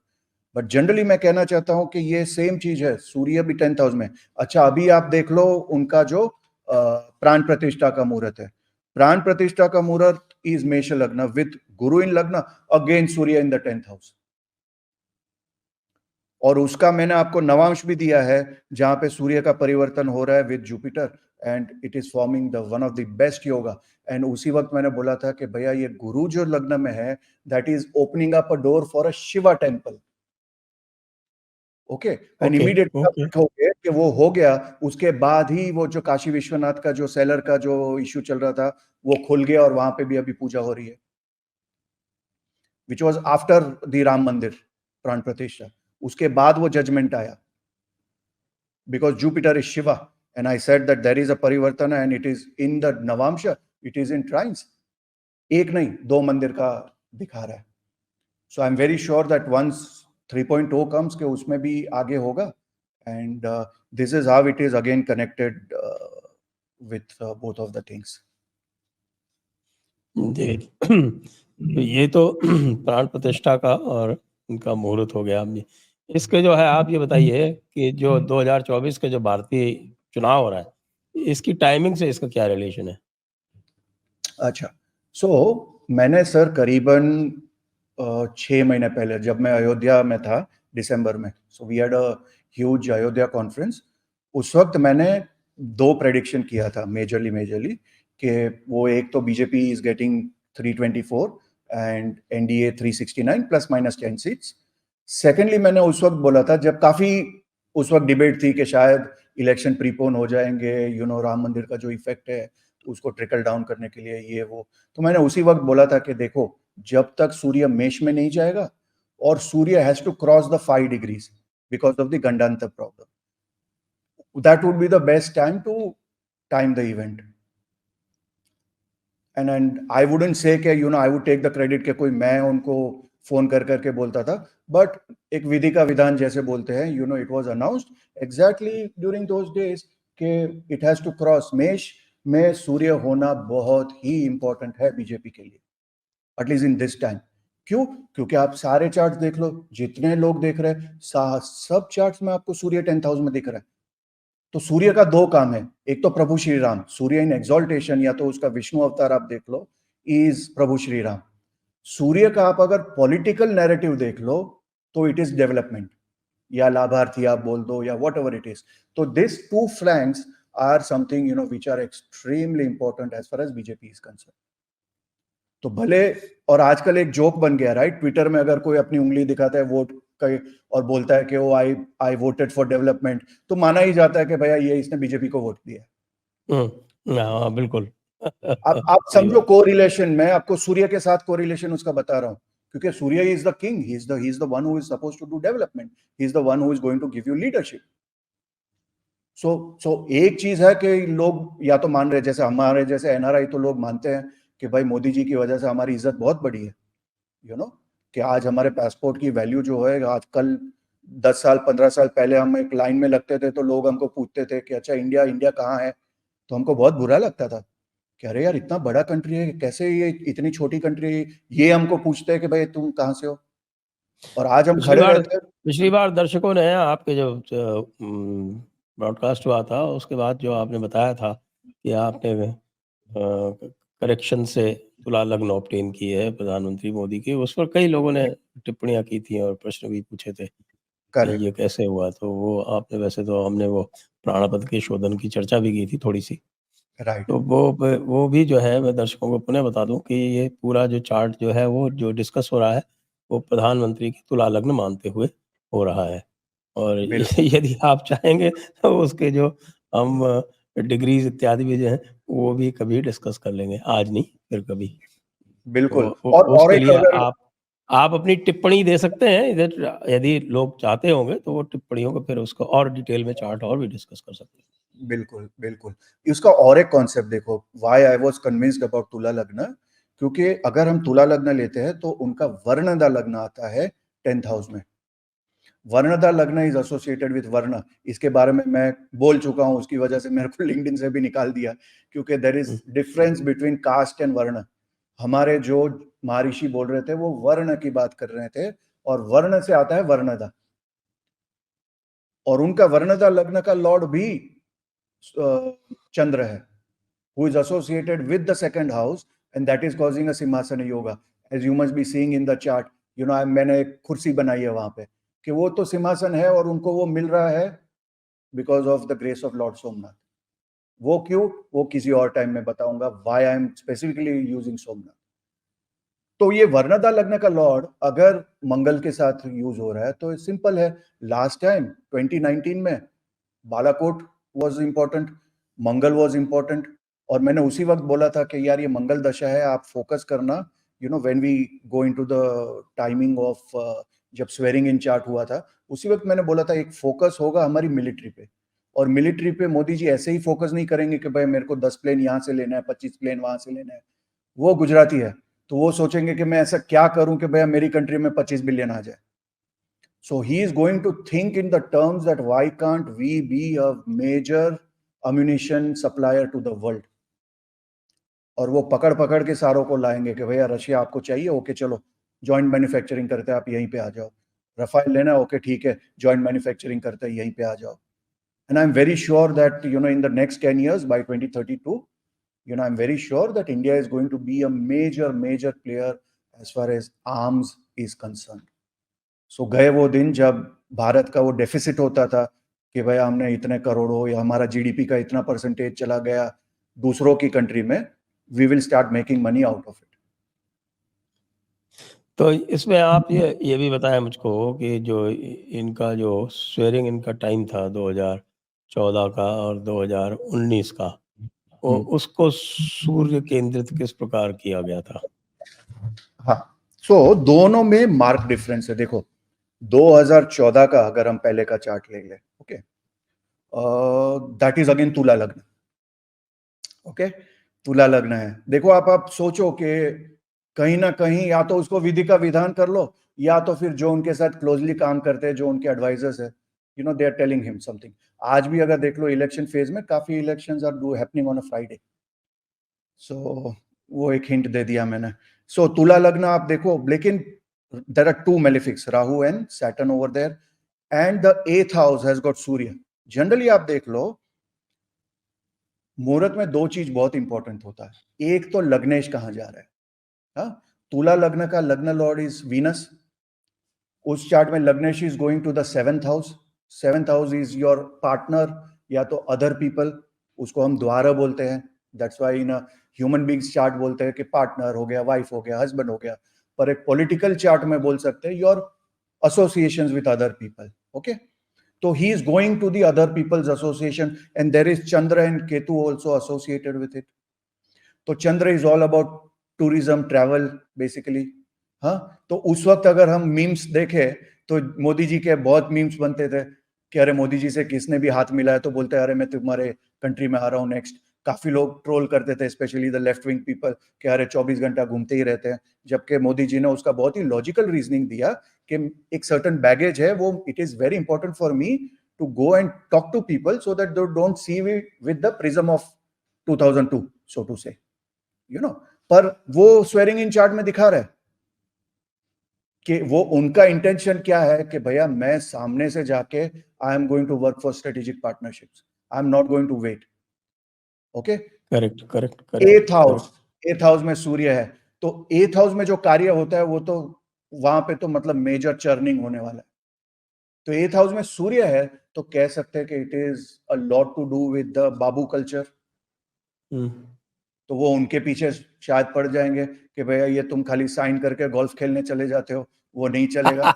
but generally मैं कहना चाहता हूं कि ये सेम चीज है। सूर्य भी 10th हाउस में। अच्छा, अभी आप देख लो उनका जो प्राण प्रतिष्ठा का मुहूर्त है, प्राण प्रतिष्ठा का मुहूर्त इज मेष लग्न with Guru in lagna, again Surya in the 10th house. और उसका मैंने आपको नवांश भी दिया है, जहां पे सूर्य का परिवर्तन हो रहा है with Jupiter, and it is forming the one of the best yoga. And उसी वक्त मैंने बोला था कि भैया ये गुरु जो लग्न में है, that is opening up a door for a Shiva temple. Okay, and immediately हो गया कि वो हो गया, उसके बाद ही वो जो काशी विश्वनाथ का जो सेलर का जो इश्यू चल रहा था, वो खुल गया, और वहां पे भी अभी पूजा हो रही है, which was after the Ram Mandir Pran Pratishtha. उसके बाद वो जजमेंट आया, because Jupiter is Shiva, and I said that there is a parivartan, and it is in the navamsha, it is in trines. एक नहीं, दो मंदिर का दिखा रहा है। So I am very sure that once 3.0 comes के उसमें भी आगे होगा, and this is how it is again connected with both of the things. जी। तो ये तो प्राण प्रतिष्ठा का और उनका मुहूर्त हो गया। अभी इसके जो है, आप ये बताइए कि जो 2024 के जो भारतीय चुनाव हो रहा है, इसकी टाइमिंग से इसका क्या रिलेशन है? अच्छा, सो मैंने सर करीबन 6 महीने पहले, जब मैं अयोध्या में था दिसंबर में, so we had a huge Ayodhya conference. उस वक्त मैंने 2 प्रेडिक्शन किया था मेजरली कि वो, एक तो BJP is getting 324 and NDA 369 plus minus 10 seats. Secondly मैंने उस वक्त बोला था, जब काफी उस वक्त डिबेट थी कि शायद इलेक्शन प्रीपोन हो जाएंगे, यू नो, राम मंदिर का जो इफेक्ट है उसको ट्रिकल डाउन करने के लिए, ये वो। तो मैंने उसी वक्त बोला था कि देखो, जब तक सूर्य मेष में नहीं जाएगा, और Surya has to cross the 5 degrees because of the gandanta problem, that would be the best time to time the event. And I wouldn't say कि, you know, I would take the credit कि कोई मैं उनको फोन कर करके बोलता था, but एक विधि का विधान जैसे बोलते हैं, you know, it was announced exactly during those days कि it has to cross। मेष में सूर्य होना बहुत ही इंपॉर्टेंट है बीजेपी के लिए, एटलीस्ट इन दिस टाइम। क्यों? क्योंकि आप सारे चार्ट देख लो, जितने लोग देख रहे हैं, सब चार्ट्स में आपको सूर्य 10th हाउस में दिख रहा है। तो सूर्य का 2 काम है, एक तो प्रभु श्री राम, सूर्य इन एक्सॉल्टेशन, या तो उसका विष्णु अवतार आप देख लो, इज प्रभु श्री राम। सूर्य का आप अगर पॉलिटिकल नैरेटिव देख लो, तो इट इज डेवलपमेंट, या लाभार्थी आप बोल दो, या वॉट एवर इट इज। तो this 2 flanks are something, you know, which are extremely important as far as BJP is concern. तो भले, और आजकल एक जोक बन गया, राइट, ट्विटर में अगर कोई अपनी उंगली दिखाता है वोट और बोलता है कि वो आई वोटेड फॉर डेवलपमेंट, तो माना ही जाता है कि भैया ये इसने बीजेपी को वोट दिया। हाँ, बिल्कुल। आप सही समझो बात। कोरिलेशन, मैं आपको सूर्य के साथ कोरिलेशन उसका बता रहा हूँ, क्योंकि Surya is the king, he is the one who is supposed to do development, he is the one who is going to give you leadership. So एक चीज है कि लोग या तो मान रहे, जैसे हमारे जैसे एनआरआई तो लोग मानते हैं कि भाई मोदी जी की वजह से हमारी इज्जत बहुत बढ़ी है, यू नो, कि आज हमारे पासपोर्ट की वैल्यू जो है, आजकल 10 साल 15 साल पहले हम एक लाइन में लगते थे तो लोग हमको पूछते थे कि अच्छा इंडिया इंडिया कहाँ है, तो हमको बहुत बुरा लगता था कि अरे यार इतना बड़ा कंट्री है, कैसे ये इतनी छोटी कंट्री, ये हमको पूछते हैं कि भाई तुम कहाँ से हो, और आज हम पिछली खड़े बार रहते हैं। पिछली बार दर्शकों ने आपके जो ब्रॉडकास्ट हुआ था, उसके बाद जो आपने बताया था कि आपने करेक्शन से तुला लग्न ऑब्टेन की है प्रधानमंत्री मोदी की, उस पर कई लोगों ने टिप्पणियां की थी और प्रश्न भी पूछे थे कि करेक्ट, ये कैसे हुआ। तो वो आपने, वैसे तो हमने वो प्राणपद के शोधन की चर्चा भी की थी थोड़ी सी, राइट, तो वो भी जो है मैं दर्शकों को पुनः बता दूं कि ये पूरा जो चार्ट जो है वो जो डिस्कस हो रहा है वो प्रधानमंत्री की तुला लग्न मानते हुए हो रहा है। और बिल्कुल, यदि आप चाहेंगे तो उसके जो हम डिग्रीज इत्यादि भी जो हैं वो भी कभी डिस्कस कर लेंगे, आज नहीं फिर कभी। तो बिल्कुल। और उसके एक लिए अगर, आप अपनी टिप्पणी दे सकते हैं इधर, यदि लोग चाहते होंगे तो वो टिप्पणियों को फिर उसको और डिटेल में चार्ट और भी डिस्कस कर सकते हैं। बिल्कुल, बिल्कुल। इसका और एक कॉन्सेप्ट देखो, why I was convinced about तुला लग्न, क्योंकि अगर हम तुला लग्न लेते हैं तो उनका वर्णदा लग्न आता है 10th हाउस में। वर्णदा लग्न इज एसोसिएटेड विद वर्ण, इसके बारे में मैं बोल चुका हूं, उसकी वजह से मेरे को लिंक्डइन से भी निकाल दिया, क्योंकि there is difference between caste and varna. हमारे जो महर्षि बोल रहे थे वो वर्ण की बात कर रहे थे, और वर्ण से आता है वर्णदा, और उनका वर्णदा लग्न का लॉर्ड भी चंद्र है, who is associated with the second house, and that is causing a simhasana yoga, as you must be seeing in the chart, you know, मैंने एक कुर्सी बनाई है वहां पे कि वो तो सिंहासन है और उनको वो मिल रहा है because of the grace of Lord Somnath. वो क्यों, वो किसी और टाइम में बताऊंगा, why I am specifically using Somnath. तो ये वर्णदा लग्न का लॉर्ड अगर मंगल के साथ यूज हो रहा है तो सिंपल है, लास्ट टाइम 2019 में Balakot was important, Mangal was important, और मैंने उसी वक्त बोला था कि यार ये मंगल दशा है, आप फोकस करना, you know, when we go into the timing of, जब स्वेरिंग इन चार्ट हुआ था उसी वक्त मैंने बोला था एक फोकस होगा हमारी मिलिट्री पे, और मिलिट्री पे मोदी जी ऐसे ही फोकस नहीं करेंगे कि भाई मेरे को 10 प्लेन यहाँ से लेना है, 25 प्लेन वहां से लेना है। वो गुजराती है, तो वो सोचेंगे कि मैं ऐसा क्या करूं कि भैया मेरी कंट्री में 25 बिलियन आ जाए। So he is going to think in the terms that why can't we be a major ammunition supplier to the world? और वो पकड़ पकड़ के सारों को लाएंगे कि भैया रशिया आपको चाहिए, ओके चलो जॉइंट मैन्युफैक्चरिंग करते हैं, आप यहीं पे आ जाओ। रफाइल लेना है, ओके ठीक है, जॉइंट मैन्युफैक्चरिंग करते हैं, यहीं पे आ जाओ। And I'm very sure that, you know, in the next 10 years, by 2032, you know, I'm very sure that India is going to be a major player as far as arms is concerned. सो गए वो दिन जब भारत का वो deficit होता था कि भाई हमने इतने करोड़ों या हमारा जीडीपी का इतना परसेंटेज चला गया दूसरों की कंट्री में, we will start making money out of it. तो इसमें आप ये भी बताएं मुझको कि जो इनका जो स्वेरिंग इनका टाइम था 2014 का और 2019 का, उसको सूर्य केंद्रित किस प्रकार किया गया था? हाँ, सो दोनों में मार्क डिफरेंस है। देखो 2014 का अगर हम पहले का चार्ट ले ले, ओके, दैट इज अगेन तुला लग्न, ओके, तुला लग्न है। देखो आप सोचो कि कहीं ना कहीं या तो उसको विधि का विधान कर लो, या तो फिर जो उनके साथ क्लोजली काम करते हैं, जो उनके एडवाइजर्स है, you know, they are telling him something. आज भी अगर देख लो इलेक्शन फेज में काफी elections are do happening on a Friday, so वो एक हिंट दे दिया मैंने। सो तुला लग्न आप देखो, लेकिन there are two malefics, Rahu and Saturn over there, and the 8th house has got Surya. Generally आप देख लो मुहूर्त में दो चीज बहुत इंपॉर्टेंट होता है, एक तो लग्नेश कहां जा रहा है। हाँ, तुला लग्न का लग्न लॉर्ड इज वीनस, उस चार्ट में lagnesh is going to the 7th house. 7th house is your partner या तो अदर पीपल, उसको हम द्वारा बोलते हैं, that's why in human beings chart बोलते हैं कि पार्टनर हो गया, वाइफ हो गया, हस्बैंड हो गया, पर एक पॉलिटिकल चार्ट में बोल सकते हैं your associations with other people, okay. So he is going to the other people's association, and there is Chandra and Ketu also associated with it. तो Chandra is all about tourism, travel basically. हाँ, तो उस वक्त अगर हम memes देखें तो मोदी जी के बहुत मीम्स बनते थे कि अरे मोदी जी से किसने भी हाथ मिलाया तो बोलते हैं अरे मैं तुम्हारे कंट्री में आ रहा हूँ नेक्स्ट। काफी लोग ट्रोल करते थे, specially the left wing people, कि अरे 24 घंटा घूमते ही रहते हैं। जबकि मोदी जी ने उसका बहुत ही लॉजिकल रीजनिंग दिया कि एक सर्टन बैगेज है, वो it is very important for me to go and talk to people so that they don't see me with the prism of 2002, so to say, you know. पर वो swearing in chart में दिखा रहा है कि वो उनका इंटेंशन क्या है कि भैया मैं सामने से जाके I am going to work for strategic partnerships, I am not going to wait. Okay, correct correct eighth house में सूर्य है, तो एथ हाउस में जो कार्य होता है वो तो वहां पे तो मतलब मेजर चर्निंग होने वाला है। तो एथ हाउस में सूर्य है तो कह सकते हैं कि it is a lot to do with the babu culture. तो वो उनके पीछे शायद पड़ जाएंगे कि भैया ये तुम खाली साइन करके गोल्फ खेलने चले जाते हो, वो नहीं चलेगा।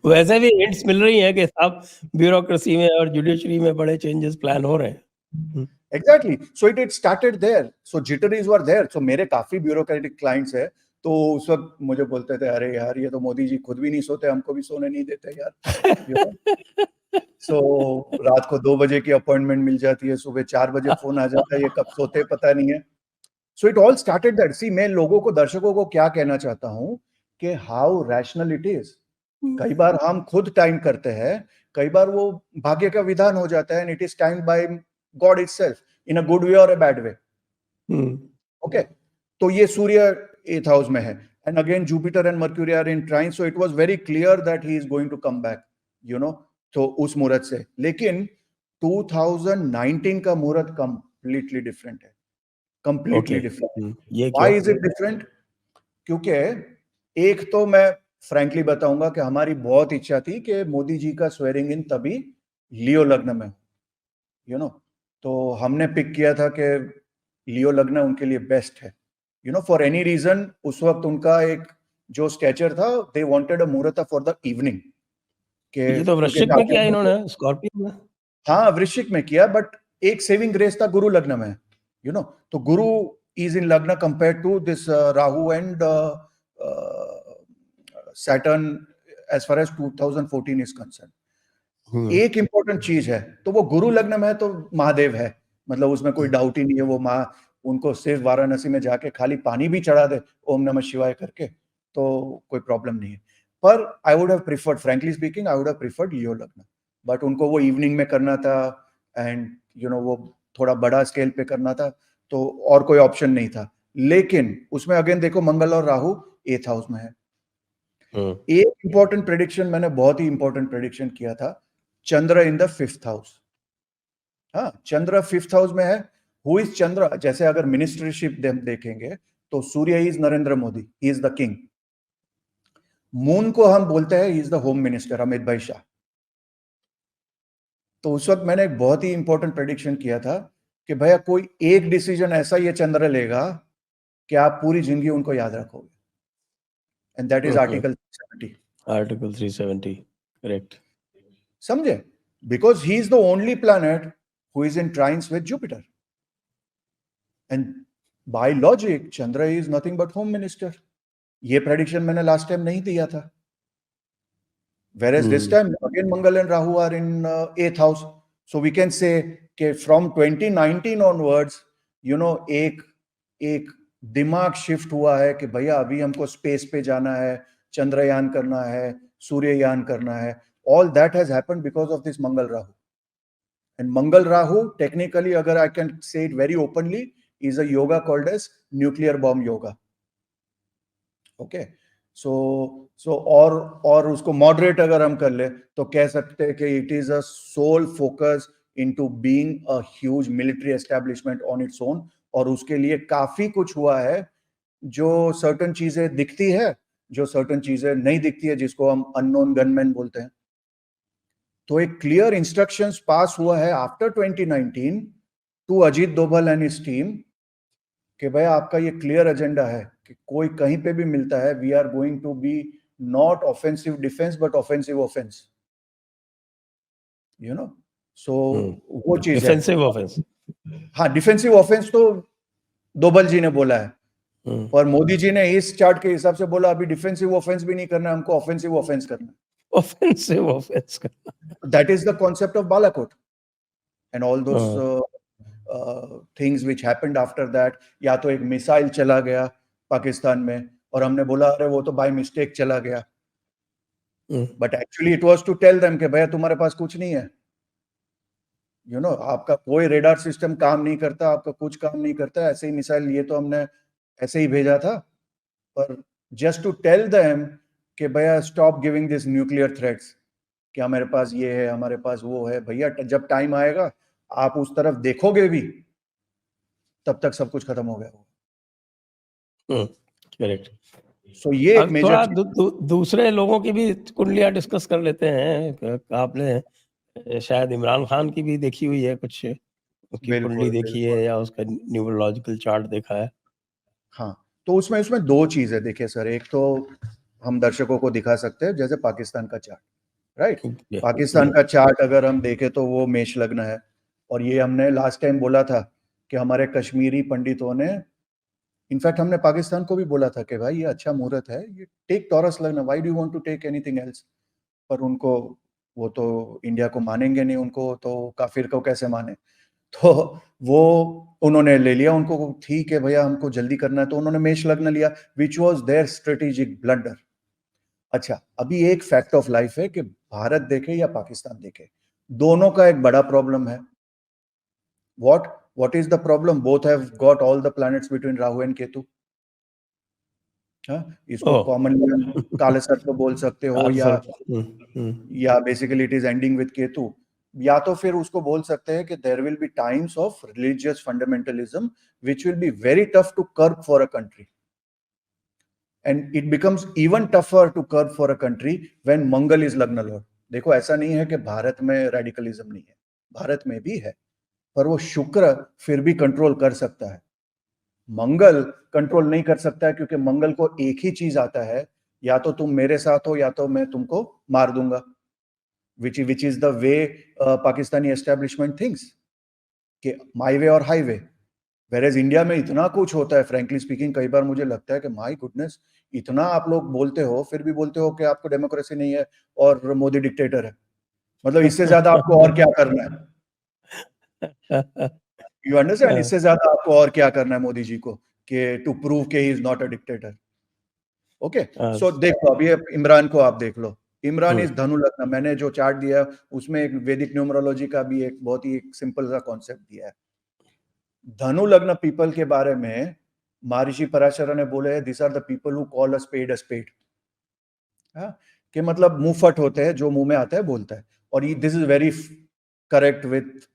वैसे भी हिंट्स मिल रही हैं कि साहब ब्यूरोक्रेसी में और जुडिशरी में बड़े चेंजेस प्लान हो रहे हैं। Exactly, so it started there, so jitteries were there. So मेरे काफी ब्यूरोक्रेटिक क्लाइंट्स है, तो उस वक्त मुझे बोलते थे अरे यार ये तो मोदी जी खुद भी नहीं सोते, हमको भी सोने नहीं देते यार। सो रात को 2 बजे की अपॉइंटमेंट मिल जाती है, सुबह 4 बजे फोन आ जाता है, ये कब सोते पता नहीं है। So it all started that. See, मैं लोगों को, दर्शकों को क्या कहना चाहता हूं कि हाउ रैशनल इट इज। कई बार हम खुद टाइम करते हैं, कई बार वो भाग्य का विधान हो जाता है, and it is time by god itself in a good way or a bad way. Okay, तो ये सूर्य 8th हाउस में है, and again Jupiter and Mercury are in trine, so it was very clear that he is going to come back, you know. तो उस मुहूर्त से, लेकिन 2019 का मुहूर्त कंप्लीटली डिफरेंट है, कंप्लीटली डिफरेंट। ये क्यों? Why is it different? क्योंकि एक तो मैं फ्रैंकली बताऊंगा कि हमारी बहुत इच्छा थी कि मोदी जी का स्वेरिंग इन तभी लियो लग्न में, यू नो। तो हमने पिक किया था कि लियो लग्न उनके लिए बेस्ट है, you know, for any reason. उस वक्त उनका एक जो स्केचर था, दे वांटेड अ मुहूर्त फॉर द इवनिंग के, ये तो क्योंकि वृश्चिक में किया इन्होंने, स्कॉर्पियो में। हाँ वृश्चिक में किया, बट एक सेविंग ग्रेस था गुरु लग्न में, यू नो। तो गुरु is in lagna compare to this Rahu and Saturn as far as 2014 is concern. एक इंपॉर्टेंट चीज है, तो वो गुरु लग्न में है तो महादेव है, मतलब उसमें कोई डाउट ही नहीं है। वो उनको सिर्फ वाराणसी में जाके खाली पानी भी चढ़ा दे ओम नमः शिवाय करके तो कोई प्रॉब्लम नहीं है। पर I would have preferred, frankly speaking, I would have preferred Leo lagna, but उनको वो इवनिंग में करना था, एंड यू नो वो थोड़ा बड़ा स्केल पे करना था, तो और कोई ऑप्शन नहीं था। लेकिन उसमें अगेन देखो, मंगल और राहु 8th हाउस में है। एक इंपॉर्टेंट प्रेडिक्शन मैंने, बहुत ही इंपॉर्टेंट प्रेडिक्शन किया था, चंद्र इन द 5th हाउस। हाँ, चंद्र 5th हाउस में है। Who is Chandra? जैसे अगर मिनिस्ट्रीशिप देखेंगे तो सूर्य is Narendra Modi, he is the king. Moon को हम बोलते हैं he is the home minister, Amit bhai Shah. तो उस वक्त मैंने एक बहुत ही इंपॉर्टेंट प्रेडिक्शन किया था कि भैया कोई एक डिसीजन ऐसा ये चंद्र लेगा कि आप पूरी जिंदगी उनको याद रखोगे, and that is article 370। Article 370, correct. समझे? Because he is the only planet who is in trines with Jupiter, and by logic Chandra is nothing but home minister. ये प्रेडिक्शन मैंने लास्ट टाइम नहीं दिया था। Whereas this time again Mangal and Rahu are in 8th house, so we can say कि from 2019 onwards, you know, एक दिमाग shift हुआ है कि भैया अभी हमको स्पेस पे जाना है, चंद्रयान करना है, सूर्ययान करना है। All that has happened because of this Mangal Rahu. And Mangal Rahu, technically, अगर I can say it very openly, is a yoga called as nuclear bomb yoga. Okay. सो और उसको मॉडरेट अगर हम कर ले तो कह सकते हैं कि it is a sole focus into being a huge military establishment on its own, और उसके लिए काफी कुछ हुआ है। जो सर्टन चीजें दिखती है, जो सर्टन चीजें नहीं दिखती है, जिसको हम अननोन गनमैन बोलते हैं। तो एक क्लियर इंस्ट्रक्शंस पास हुआ है after 2019 to Ajit Doval and his team कि भाई आपका ये क्लियर एजेंडा है कि कोई कहीं पे भी मिलता है, we are going to be not offensive defence but offensive offence, you know. So वो चीज है। Defensive offence. हाँ, डिफेंसिव ऑफेंस तो डोभाल जी ने बोला है, और मोदी जी ने इस चार्ट के हिसाब से बोला अभी डिफेंसिव ऑफेंस भी नहीं करना, हमको ऑफेंसिव ऑफेंस करना। ऑफेंसिव ऑफेंस करना। That is the concept of Balakot and all those things which happened after that. या तो एक मिसाइल चला गया पाकिस्तान में और हमने बोला अरे वो तो बाय मिस्टेक चला गया, but actually it was to tell them कि भैया तुम्हारे पास कुछ नहीं है, यू नो, आपका कोई रेडार सिस्टम काम नहीं करता, आपका कुछ काम नहीं करता, ऐसे ही मिसाइल ये तो हमने ऐसे ही भेजा था, पर जस्ट टू टेल देम कि भैया stop giving this nuclear threats, कि हमारे पास ये है, हमारे पास वो है, भैया जब टाइम आएगा आप उस तरफ देखोगे भी, तब तक सब कुछ खत्म हो गया होगा। करेक्ट। सो ये एक अब मेजर थोड़ा दूसरे लोगों की भी कुंडलियां डिस्कस कर लेते हैं। आपने शायद इमरान खान की भी देखी हुई है, कुछ उसकी कुंडली देखी है या उसका न्यूमरोलॉजिकल चार्ट देखा है? हाँ, तो उसमें दो चीज है। देखिए सर, एक तो हम दर्शकों को दिखा सकते हैं जैसे पाकिस्तान का चार्ट, राइट? पाकिस्तान का चार्ट अगर हम देखें तो वो मेष लग्न है, और ये हमने लास्ट टाइम बोला था कि हमारे कश्मीरी पंडितों ने, इनफैक्ट हमने पाकिस्तान को भी बोला था कि भाई ये अच्छा मुहूर्त है, ये take Taurus lagna, why do you want to take anything else? पर उनको, वो तो इंडिया को मानेंगे नहीं, उनको तो काफिर को कैसे माने, तो वो उन्होंने ले लिया, उनको ठीक है भैया हमको जल्दी करना है, तो उन्होंने मेष लग्न लिया, which was their strategic blunder. अच्छा, अभी एक फैक्ट ऑफ लाइफ है कि भारत देखे या पाकिस्तान देखे, दोनों का एक बड़ा प्रॉब्लम है। What is the problem? Both have got all the planets between Rahu and Ketu. इसको कॉमनली काले सर्प बोल सकते हो, या basically it is ending with Ketu, या तो फिर उसको बोल सकते हैं कि there will be times of religious fundamentalism which will be very tough to curb for a country, and it becomes even tougher to curb for a country when Mangal is लग्न Lord. देखो, ऐसा नहीं है कि भारत में रेडिकलिज्म नहीं है, भारत में भी है, पर वो शुक्र फिर भी कंट्रोल कर सकता है, मंगल कंट्रोल नहीं कर सकता है, क्योंकि मंगल को एक ही चीज आता है, या तो तुम मेरे साथ हो या तो मैं तुमको मार दूंगा, which is the way Pakistani establishment thinks, कि माई वे और हाईवे। वेरेज इंडिया में इतना कुछ होता है, फ्रैंकली स्पीकिंग कई बार मुझे लगता है कि माय गुडनेस, इतना आप लोग बोलते हो, फिर भी बोलते हो कि आपको डेमोक्रेसी नहीं है और मोदी डिक्टेटर है, मतलब इससे ज्यादा आपको और क्या करना है? You understand? इससे ज्यादा आपको और क्या करना है मोदी जी को, कि टू प्रूव के he is not a dictator. Okay, so देखो अभी इमरान को आप देख लो, इमरान इज धनु लग्न, मैंने जो चार्ट दिया उसमें एक वैदिक न्यूमरोलॉजी का भी एक बहुत ही सिंपल सा कॉन्सेप्ट दिया है। धनु लग्न पीपल के बारे में महर्षि पराशर ने बोले, this are the people who call a spade a spade, कि मतलब मुंह फट होते हैं, जो मुंह में आता है बोलता है, और this is very correct with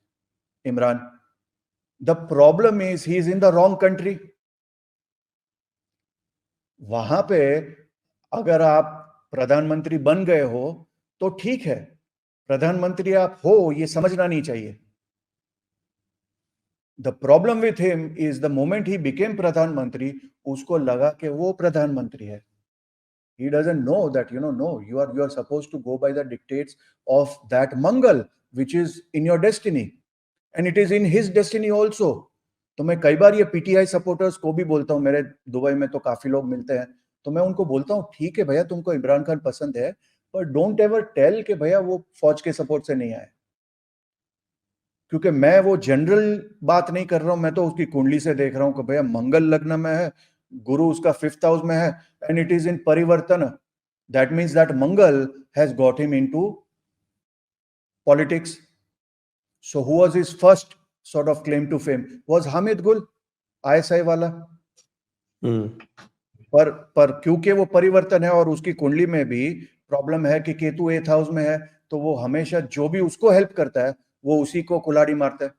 Imran. The problem is he is in the wrong country. वहां पे अगर आप प्रधानमंत्री बन गए हो तो ठीक है, प्रधानमंत्री आप हो ये समझना नहीं चाहिए। The problem with him is the moment he became प्रधानमंत्री, उसको लगा कि वो प्रधानमंत्री है। He doesn't know that, no, you are supposed to go by the dictates of that Mangal, which is in your destiny, and it is in his destiny also. तो मैं कई बार ये पीटीआई सपोर्टर्स को भी बोलता हूँ, मेरे दुबई में तो काफी लोग मिलते हैं, तो मैं उनको बोलता हूँ ठीक है भैया तुमको इमरान खान पसंद है, पर डोंट एवर टेल कि भैया वो फौज के सपोर्ट से नहीं आए, क्योंकि मैं वो जनरल बात नहीं कर रहा हूं, मैं तो उसकी कुंडली से देख रहा हूं कि भैया मंगल लग्न में है, गुरु उसका 5th हाउस में है, and it is in parivartan, that means that Mangal has got him into politics. So who was his first sort of claim to fame was Hamid Gul, ISI वाला। पर क्योंकि वो परिवर्तन है और उसकी कुंडली में भी प्रॉब्लम है कि केतु 8th हाउस में है, तो वो हमेशा जो भी उसको हेल्प करता है वो उसी को कुल्हाड़ी मारता है।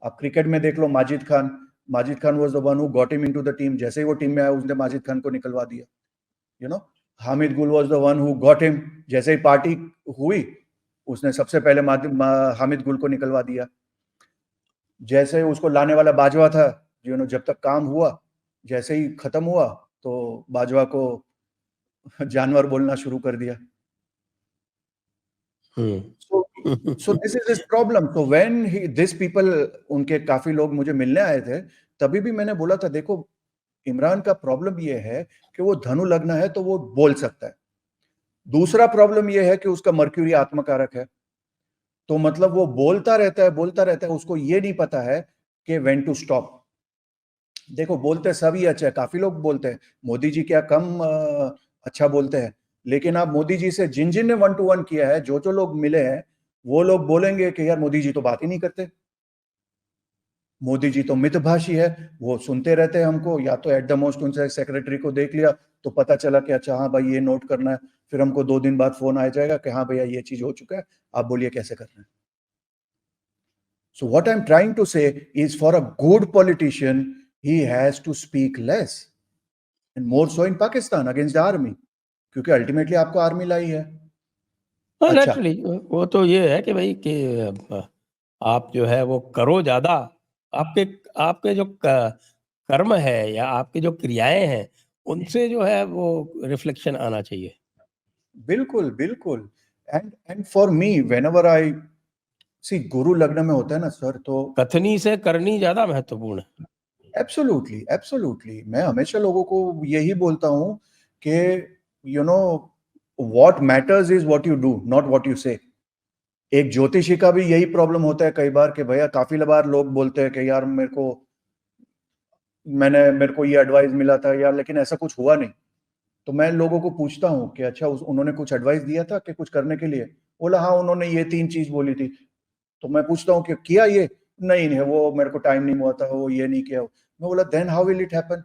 आप क्रिकेट में देख लो, Majid Khan was the one who got him into the team, जैसे ही वो टीम में आया उसने माजिद खान को निकलवा दिया, हामिद गुल was the one who got him, जैसे ही पार्टी हुई उसने सबसे पहले हामिद गुल को निकलवा दिया। जैसे उसको लाने वाला बाजवा था, जब तक काम हुआ, जैसे ही खत्म हुआ तो बाजवा को जानवर बोलना शुरू कर दिया। तो So this is his problem. So when this people, उनके काफी लोग मुझे मिलने आए थे, तभी भी मैंने बोला था, देखो इमरान का प्रॉब्लम ये है कि वो धनु लग्न है तो वो बोल सकता है। दूसरा प्रॉब्लम ये है कि उसका मर्क्यूरी आत्मकारक है, तो मतलब वो बोलता रहता है, उसको ये नहीं पता है कि व्हेन टू स्टॉप। देखो बोलते सभी अच्छा है, काफी लोग बोलते हैं, मोदी जी क्या कम अच्छा बोलते हैं, लेकिन आप मोदी जी से जिन जिन ने 1 to 1 किया है, जो जो लोग मिले हैं, वो लोग बोलेंगे कि यार मोदी जी तो बात ही नहीं करते, मोदी जी तो मितभाषी है, वो सुनते रहते हैं हमको, या तो एट द मोस्ट उनसे सेक्रेटरी को देख लिया तो पता चला कि अच्छा हाँ भाई ये नोट करना है, फिर हमको 2 दिन बाद फोन आ जाएगा कि हाँ भैया ये चीज हो चुका है, आप बोलिए कैसे करना है। So what I'm trying to say is, for a good politician, he has to speak less, and more so in Pakistan against the army, क्योंकि अल्टीमेटली आपको आर्मी लाई है। अच्छा, नेचुरली वो तो ये है कि भाई कि आप जो है वो करो ज्यादा, आपके आपके जो कर्म है या आपकी जो क्रियाएं हैं उनसे जो है वो रिफ्लेक्शन आना चाहिए। बिल्कुल बिल्कुल। And for me whenever I see, गुरु लग्न में होता है ना सर, तो कथनी से करनी ज्यादा महत्वपूर्ण है। एब्सोल्युटली एब्सोल्युटली, मैं हमेशा लोगों को यही बोलता हूँ कि you know what matters is what you do, not what you से। एक ज्योतिषी का भी यही प्रॉब्लम होता है कई बार कि भैया, काफी बार लोग बोलते हैं कि यार मेरे को ये एडवाइस मिला था यार, लेकिन ऐसा कुछ हुआ नहीं। तो मैं लोगों को पूछता हूँ कि अच्छा उन्होंने कुछ एडवाइस दिया था कि कुछ करने के लिए? बोला हाँ उन्होंने ये 3 चीज बोली थी। तो मैं पूछता हूँ कि किया ये? नहीं नहीं, वो मेरे को टाइम नहीं हुआ था, वो ये नहीं किया। मैं बोला then how will it happen?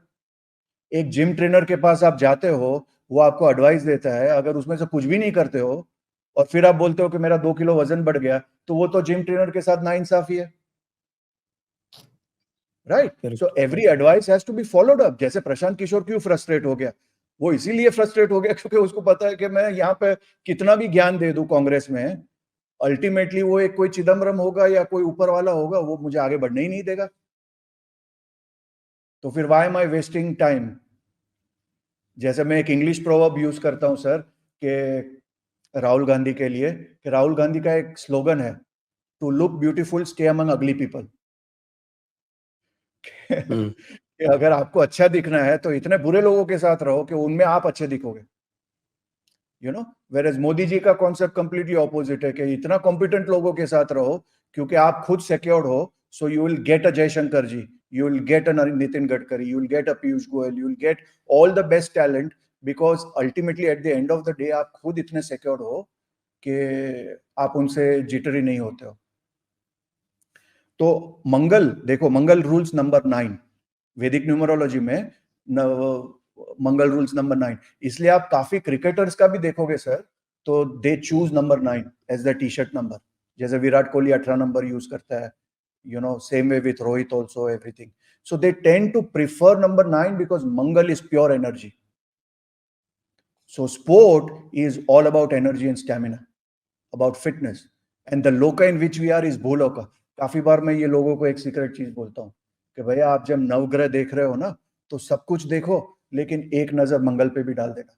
एक जिम ट्रेनर के पास आप जाते हो, वो आपको एडवाइस देता है, अगर उसमें से कुछ भी नहीं करते हो और फिर आप बोलते हो कि मेरा 2 किलो वजन बढ़ गया, तो वो तो जिम ट्रेनर के साथ नाइंसाफी है, right? So every advice has to be followed up. जैसे प्रशांत किशोर क्यों फ्रस्ट्रेट हो गया? वो इसीलिए फ्रस्ट्रेट हो गया क्योंकि उसको पता है कि मैं यहाँ पे कितना भी ज्ञान दे दूं कांग्रेस में, अल्टीमेटली वो एक कोई चिदम्बरम होगा या कोई ऊपर वाला होगा, वो मुझे आगे बढ़ने ही नहीं देगा। तो फिर why am I wasting time? जैसे मैं एक इंग्लिश प्रोवर्ब यूज करता हूं सर, कि राहुल गांधी के लिए, कि राहुल गांधी का एक स्लोगन है, to look beautiful stay among ugly people. कि अगर आपको अच्छा दिखना है तो इतने बुरे लोगों के साथ रहो कि उनमें आप अच्छे दिखोगे, वेर एज मोदी जी का कॉन्सेप्ट कंप्लीटली ऑपोजिट है कि इतना कॉम्पिटेंट लोगों के साथ रहो क्योंकि आप खुद सिक्योर्ड हो, so you will get a Jaishankar ji, you will get a Nitin Gadkari, you will get a Piyush Goyal, you will get all the best talent, because ultimately at the end of the day आप खुद इतने secured हो कि आप उनसे jittery नहीं होते हो। तो मंगल देखो, मंगल रूल्स नंबर 9 वैदिक न्यूमरोलॉजी में, मंगल रूल्स नंबर 9, इसलिए आप काफी क्रिकेटर्स का भी देखोगे सर, तो they choose number 9 as the T shirt number. जैसे विराट कोहली 18 नंबर यूज करता है, same way with Rohit also, everything. So they tend to prefer number 9 because Mangal is pure energy. So sport is all about energy and stamina, about fitness. And the loka in which we are is Bholoka. काफी बार मैं ये लोगों को एक secret चीज बोलता हूँ कि भैया आप जब नवग्रह देख रहे हो ना, तो सब कुछ देखो लेकिन एक नजर मंगल पे भी डाल देना।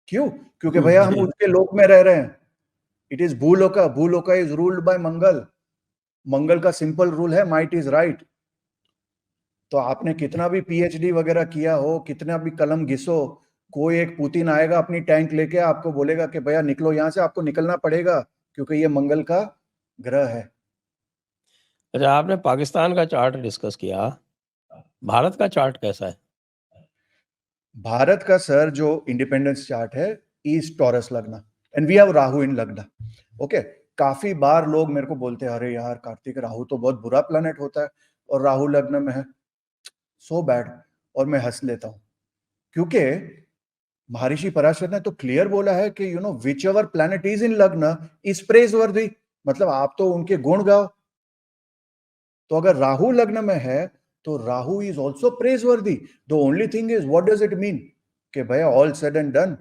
क्यों? क्योंकि भैया हम उसके लोक में रह रहे हैं। It is Bhuloka, Bhuloka is ruled by Mangal. मंगल का सिंपल रूल है, माइट इज राइट। तो आपने कितना भी पीएचडी वगैरह किया हो, कितना भी कलम घिसो, कोई एक पुतिन आएगा अपनी टैंक लेके, आपको बोलेगा कि भैया निकलो यहां से, आपको निकलना पड़ेगा क्योंकि ये मंगल का ग्रह है। अच्छा, आपने पाकिस्तान का चार्ट डिस्कस किया, भारत का चार्ट कैसा है? भारत का सर जो इंडिपेंडेंस चार्ट है, इज टॉरस लग्न, एंड वी हैव राहु इन लग्न। ओके, काफी बार लोग मेरे को बोलते हैं अरे यार कार्तिक, राहु तो बहुत बुरा प्लैनेट होता है और राहु लग्न में है, सो बैड। और मैं हंस लेता हूं क्योंकि महर्षि पराशर ने तो क्लियर बोला है कि which ever planet is in लग्न इज प्रेज वर्दी, मतलब आप तो उनके गुण गाओ। तो अगर राहु लग्न में है तो Rahu is also praiseworthy. The only thing is what does it mean कि भैया all said and done,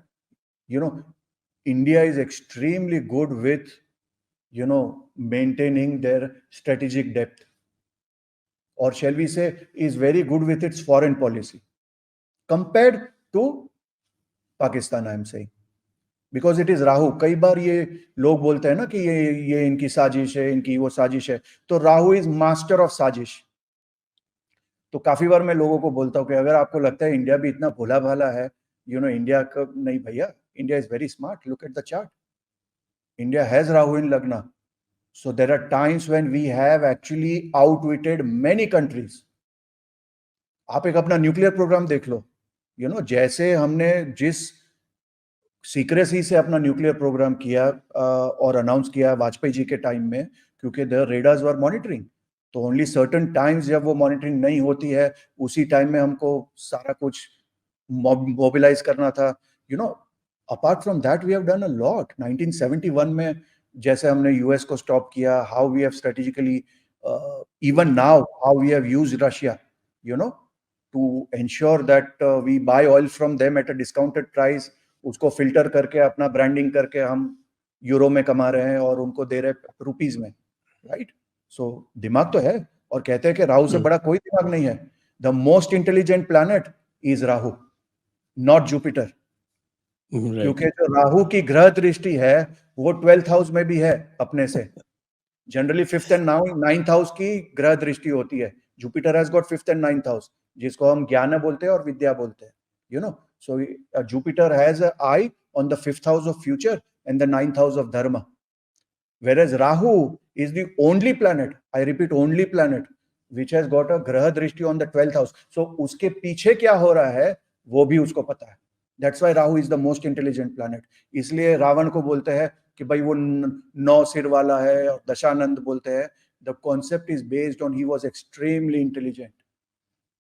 you know India is extremely good with maintaining their strategic depth, or shall we say is very good with its foreign policy compared to Pakistan, I am saying. Because it is Rahu. कई बार ये लोग बोलते हैं ना कि ये इनकी साजिश है, इनकी वो साजिश है, तो राहु इज मास्टर ऑफ साजिश। तो काफी बार मैं लोगों को बोलता हूँ कि अगर आपको लगता है इंडिया भी इतना भोला भाला है, इंडिया का नहीं भैया, India is very smart, look at the chart, India has Rahu in lagna. So there are times when we have actually outwitted many countries. आप एक अपना न्यूक्लियर प्रोग्राम देख लो, जैसे हमने जिस सीक्रेसी से अपना न्यूक्लियर प्रोग्राम किया और अनाउंस किया वाजपेयी जी के टाइम में, क्योंकि द रेडार्स वर मॉनिटरिंग, तो ओनली सर्टेन टाइम्स जब वो मॉनिटरिंग नहीं होती है, उसी टाइम में हमको सारा कुछ मोबिलाइज करना था। Apart from that we have done a lot. 1971 में जैसे हमने यूएस को स्टॉप किया, how we have strategically, even now how we have used Russia, to ensure that we buy oil from them at a discounted price, उसको filter करके अपना branding करके हम यूरो में कमा रहे हैं और उनको दे रहे रुपीज में, राइट? सो दिमाग तो है, और कहते हैं कि राहु से बड़ा कोई दिमाग नहीं है। The most intelligent planet is Rahu, not Jupiter. क्योंकि जो राहु की ग्रह दृष्टि है वो 12th हाउस में भी है अपने से। Generally 5th and 9th house की ग्रह दृष्टि होती है। Jupiter has got 5th and 9th house, जिसको हम ज्ञान बोलते हैं और विद्या बोलते हैं, so Jupiter has an eye on the 5th house of future and the 9th house of dharma, whereas Rahu is the only planet, I repeat, only planet which has got a graha drishti on the 12th house. So uske piche kya ho raha hai wo bhi usko pata hai. That's why Rahu is the most intelligent planet. इसलिए रावण को बोलते हैं कि भाई वो 9 सिर वाला है, और दशानंद बोलते हैं the concept is based on he was extremely intelligent.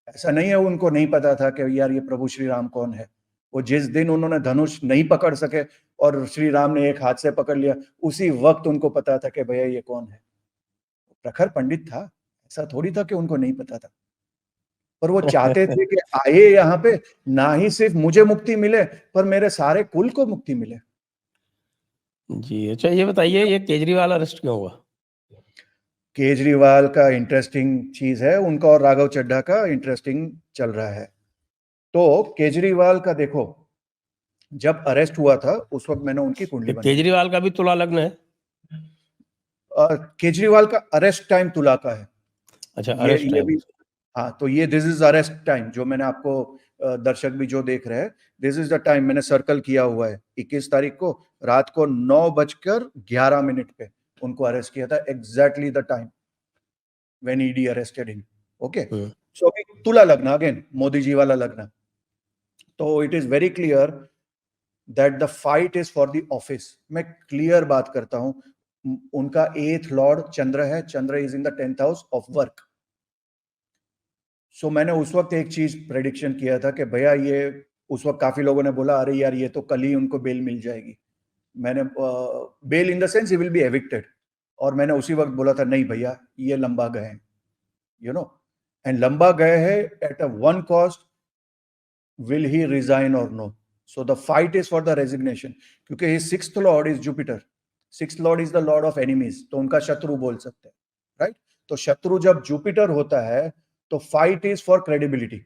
ऐसा नहीं है उनको नहीं पता था कि यार ये प्रभु श्री राम कौन है। वो जिस दिन उन्होंने धनुष नहीं पकड़ सके और श्री राम ने एक हाथ से पकड़ लिया, उसी वक्त उनको पता था कि भैया ये कौन है। प्रखर पंडित था, ऐसा थोड़ी था कि उनको नहीं पता था, पर वो चाहते थे कि आए यहाँ पे, ना ही सिर्फ मुझे मुक्ति मिले पर मेरे सारे कुल को मुक्ति मिले। जी, अच्छा ये बताइए, ये केजरीवाल अरेस्ट क्यों हुआ? केजरीवाल का इंटरेस्टिंग चीज है, उनका और राघव चड्ढा का इंटरेस्टिंग चल रहा है। तो केजरीवाल का देखो, जब अरेस्ट हुआ था उस वक्त मैंने उनकी कुंडली बनाई। केजरीवाल का भी तुला लग्न है? केजरीवाल का अरेस्ट टाइम तुला का है। अच्छा, अरेस्ट टाइम। हाँ, तो ये दिस इज अरेस्ट टाइम, जो मैंने आपको दर्शक भी जो देख रहे हैं, दिस इज द टाइम मैंने सर्कल किया हुआ है। 21 तारीख को रात को 9:11 पे उनको अरेस्ट किया था, exactly the time when ED arrested him. Okay, so अभी तुला लग्न, अगेन मोदी जी वाला लग्न, तो it is very clear that the fight is for the office. मैं क्लियर बात करता हूं, उनका 8th लॉर्ड चंद्र है, Chandra is in the 10th house of work. So मैंने उस वक्त एक चीज प्रेडिक्शन किया था कि भैया ये, उस वक्त काफी लोगों ने बोला अरे यार ये तो कल ही उनको बेल मिल जाएगी। मैंने bail in the sense he will be evicted, और मैंने उसी वक्त बोला था नहीं भैया ये लंबा गए हैं, एंड लंबा गए हैं at a one cost, will he resign और no. So the fight is for the resignation, क्योंकि his 6th lord is Jupiter, 6th lord is the lord of enemies, तो उनका शत्रु बोल सकते हैं, राइट? तो शत्रु जब जुपिटर होता है तो फाइट इज फॉर क्रेडिबिलिटी,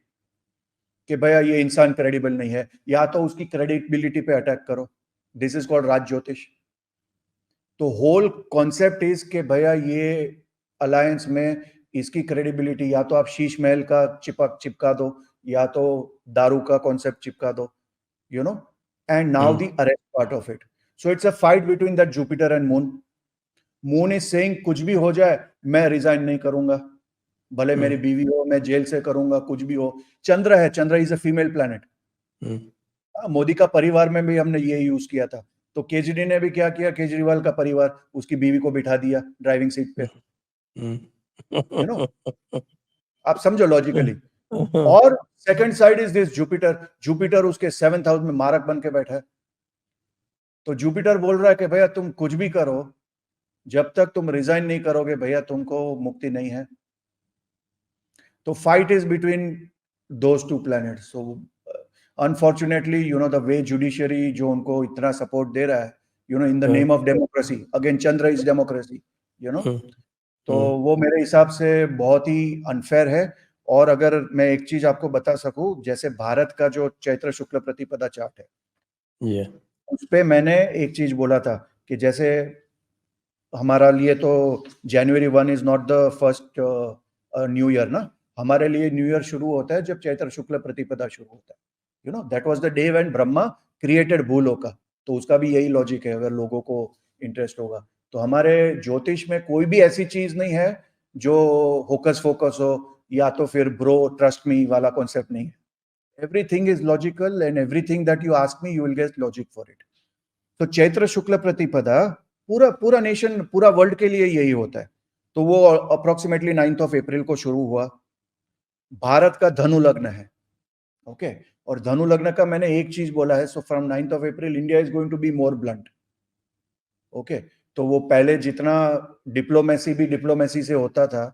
कि भैया ये इंसान क्रेडिबल नहीं है, या तो उसकी क्रेडिबिलिटी पे अटैक करो। दिस इज कॉल्ड राज ज्योतिष। तो होल कॉन्सेप्ट इज कि भैया ये अलायंस में इसकी क्रेडिबिलिटी, या तो आप शीश महल का चिपका दो, या तो दारू का कॉन्सेप्ट चिपका दो, and now the arrest part of it. So it's a fight between that Jupiter and moon. Moon is saying कुछ भी हो जाए मैं रिजाइन नहीं करूंगा, भले मेरी बीवी हो, मैं जेल से करूंगा, कुछ भी हो। चंद्र है, Chandra is a female planet. Modi का परिवार में भी हमने ये यूज किया था, तो केजरी ने भी क्या किया, केजरीवाल का परिवार उसकी बीवी को बिठा दिया ड्राइविंग सीट पे, आप समझो लॉजिकली। और second side is this Jupiter, Jupiter उसके 7th हाउस में मारक बन के बैठा है। तो जुपिटर बोल रहा है कि भैया तुम कुछ भी करो, जब तक तुम रिजाइन नहीं करोगे भैया तुमको मुक्ति नहीं है। तो fight is between those two planets. So unfortunately the way judiciary जो उनको इतना सपोर्ट दे रहा है, in the name of democracy, again Chandra is democracy, तो वो मेरे हिसाब से बहुत ही अनफेयर है। और अगर मैं एक चीज आपको बता सकूं, जैसे भारत का जो चैत्र शुक्ल प्रतिपदा चार्ट है, उस पे मैंने एक चीज बोला था कि जैसे हमारा लिए तो जनवरी 1 is not the first new year ना, हमारे लिए न्यू ईयर शुरू होता है जब चैत्र शुक्ल प्रतिपदा शुरू होता है, you know that was the day when Brahma created Bhuloka. तो उसका भी यही लॉजिक है, अगर लोगों को इंटरेस्ट होगा तो। हमारे ज्योतिष में कोई भी ऐसी चीज नहीं है जो होकस फोकस हो या तो फिर ब्रो ट्रस्ट मी वाला कॉन्सेप्ट नहीं है। Everything is logical and everything that you ask me you will gate logic for it. तो चैत्र शुक्ल प्रतिपदा पूरा पूरा नेशन, पूरा वर्ल्ड के लिए यही होता है। तो वो अप्रोक्सीमेटली 9th ऑफ अप्रैल को शुरू हुआ। भारत का धनु लग्न है, ओके, और धनु लग्न का मैंने एक चीज बोला है, so from 9th of April India is going to be more blunt, okay. तो वो पहले जितना डिप्लोमेसी भी डिप्लोमेसी से होता था,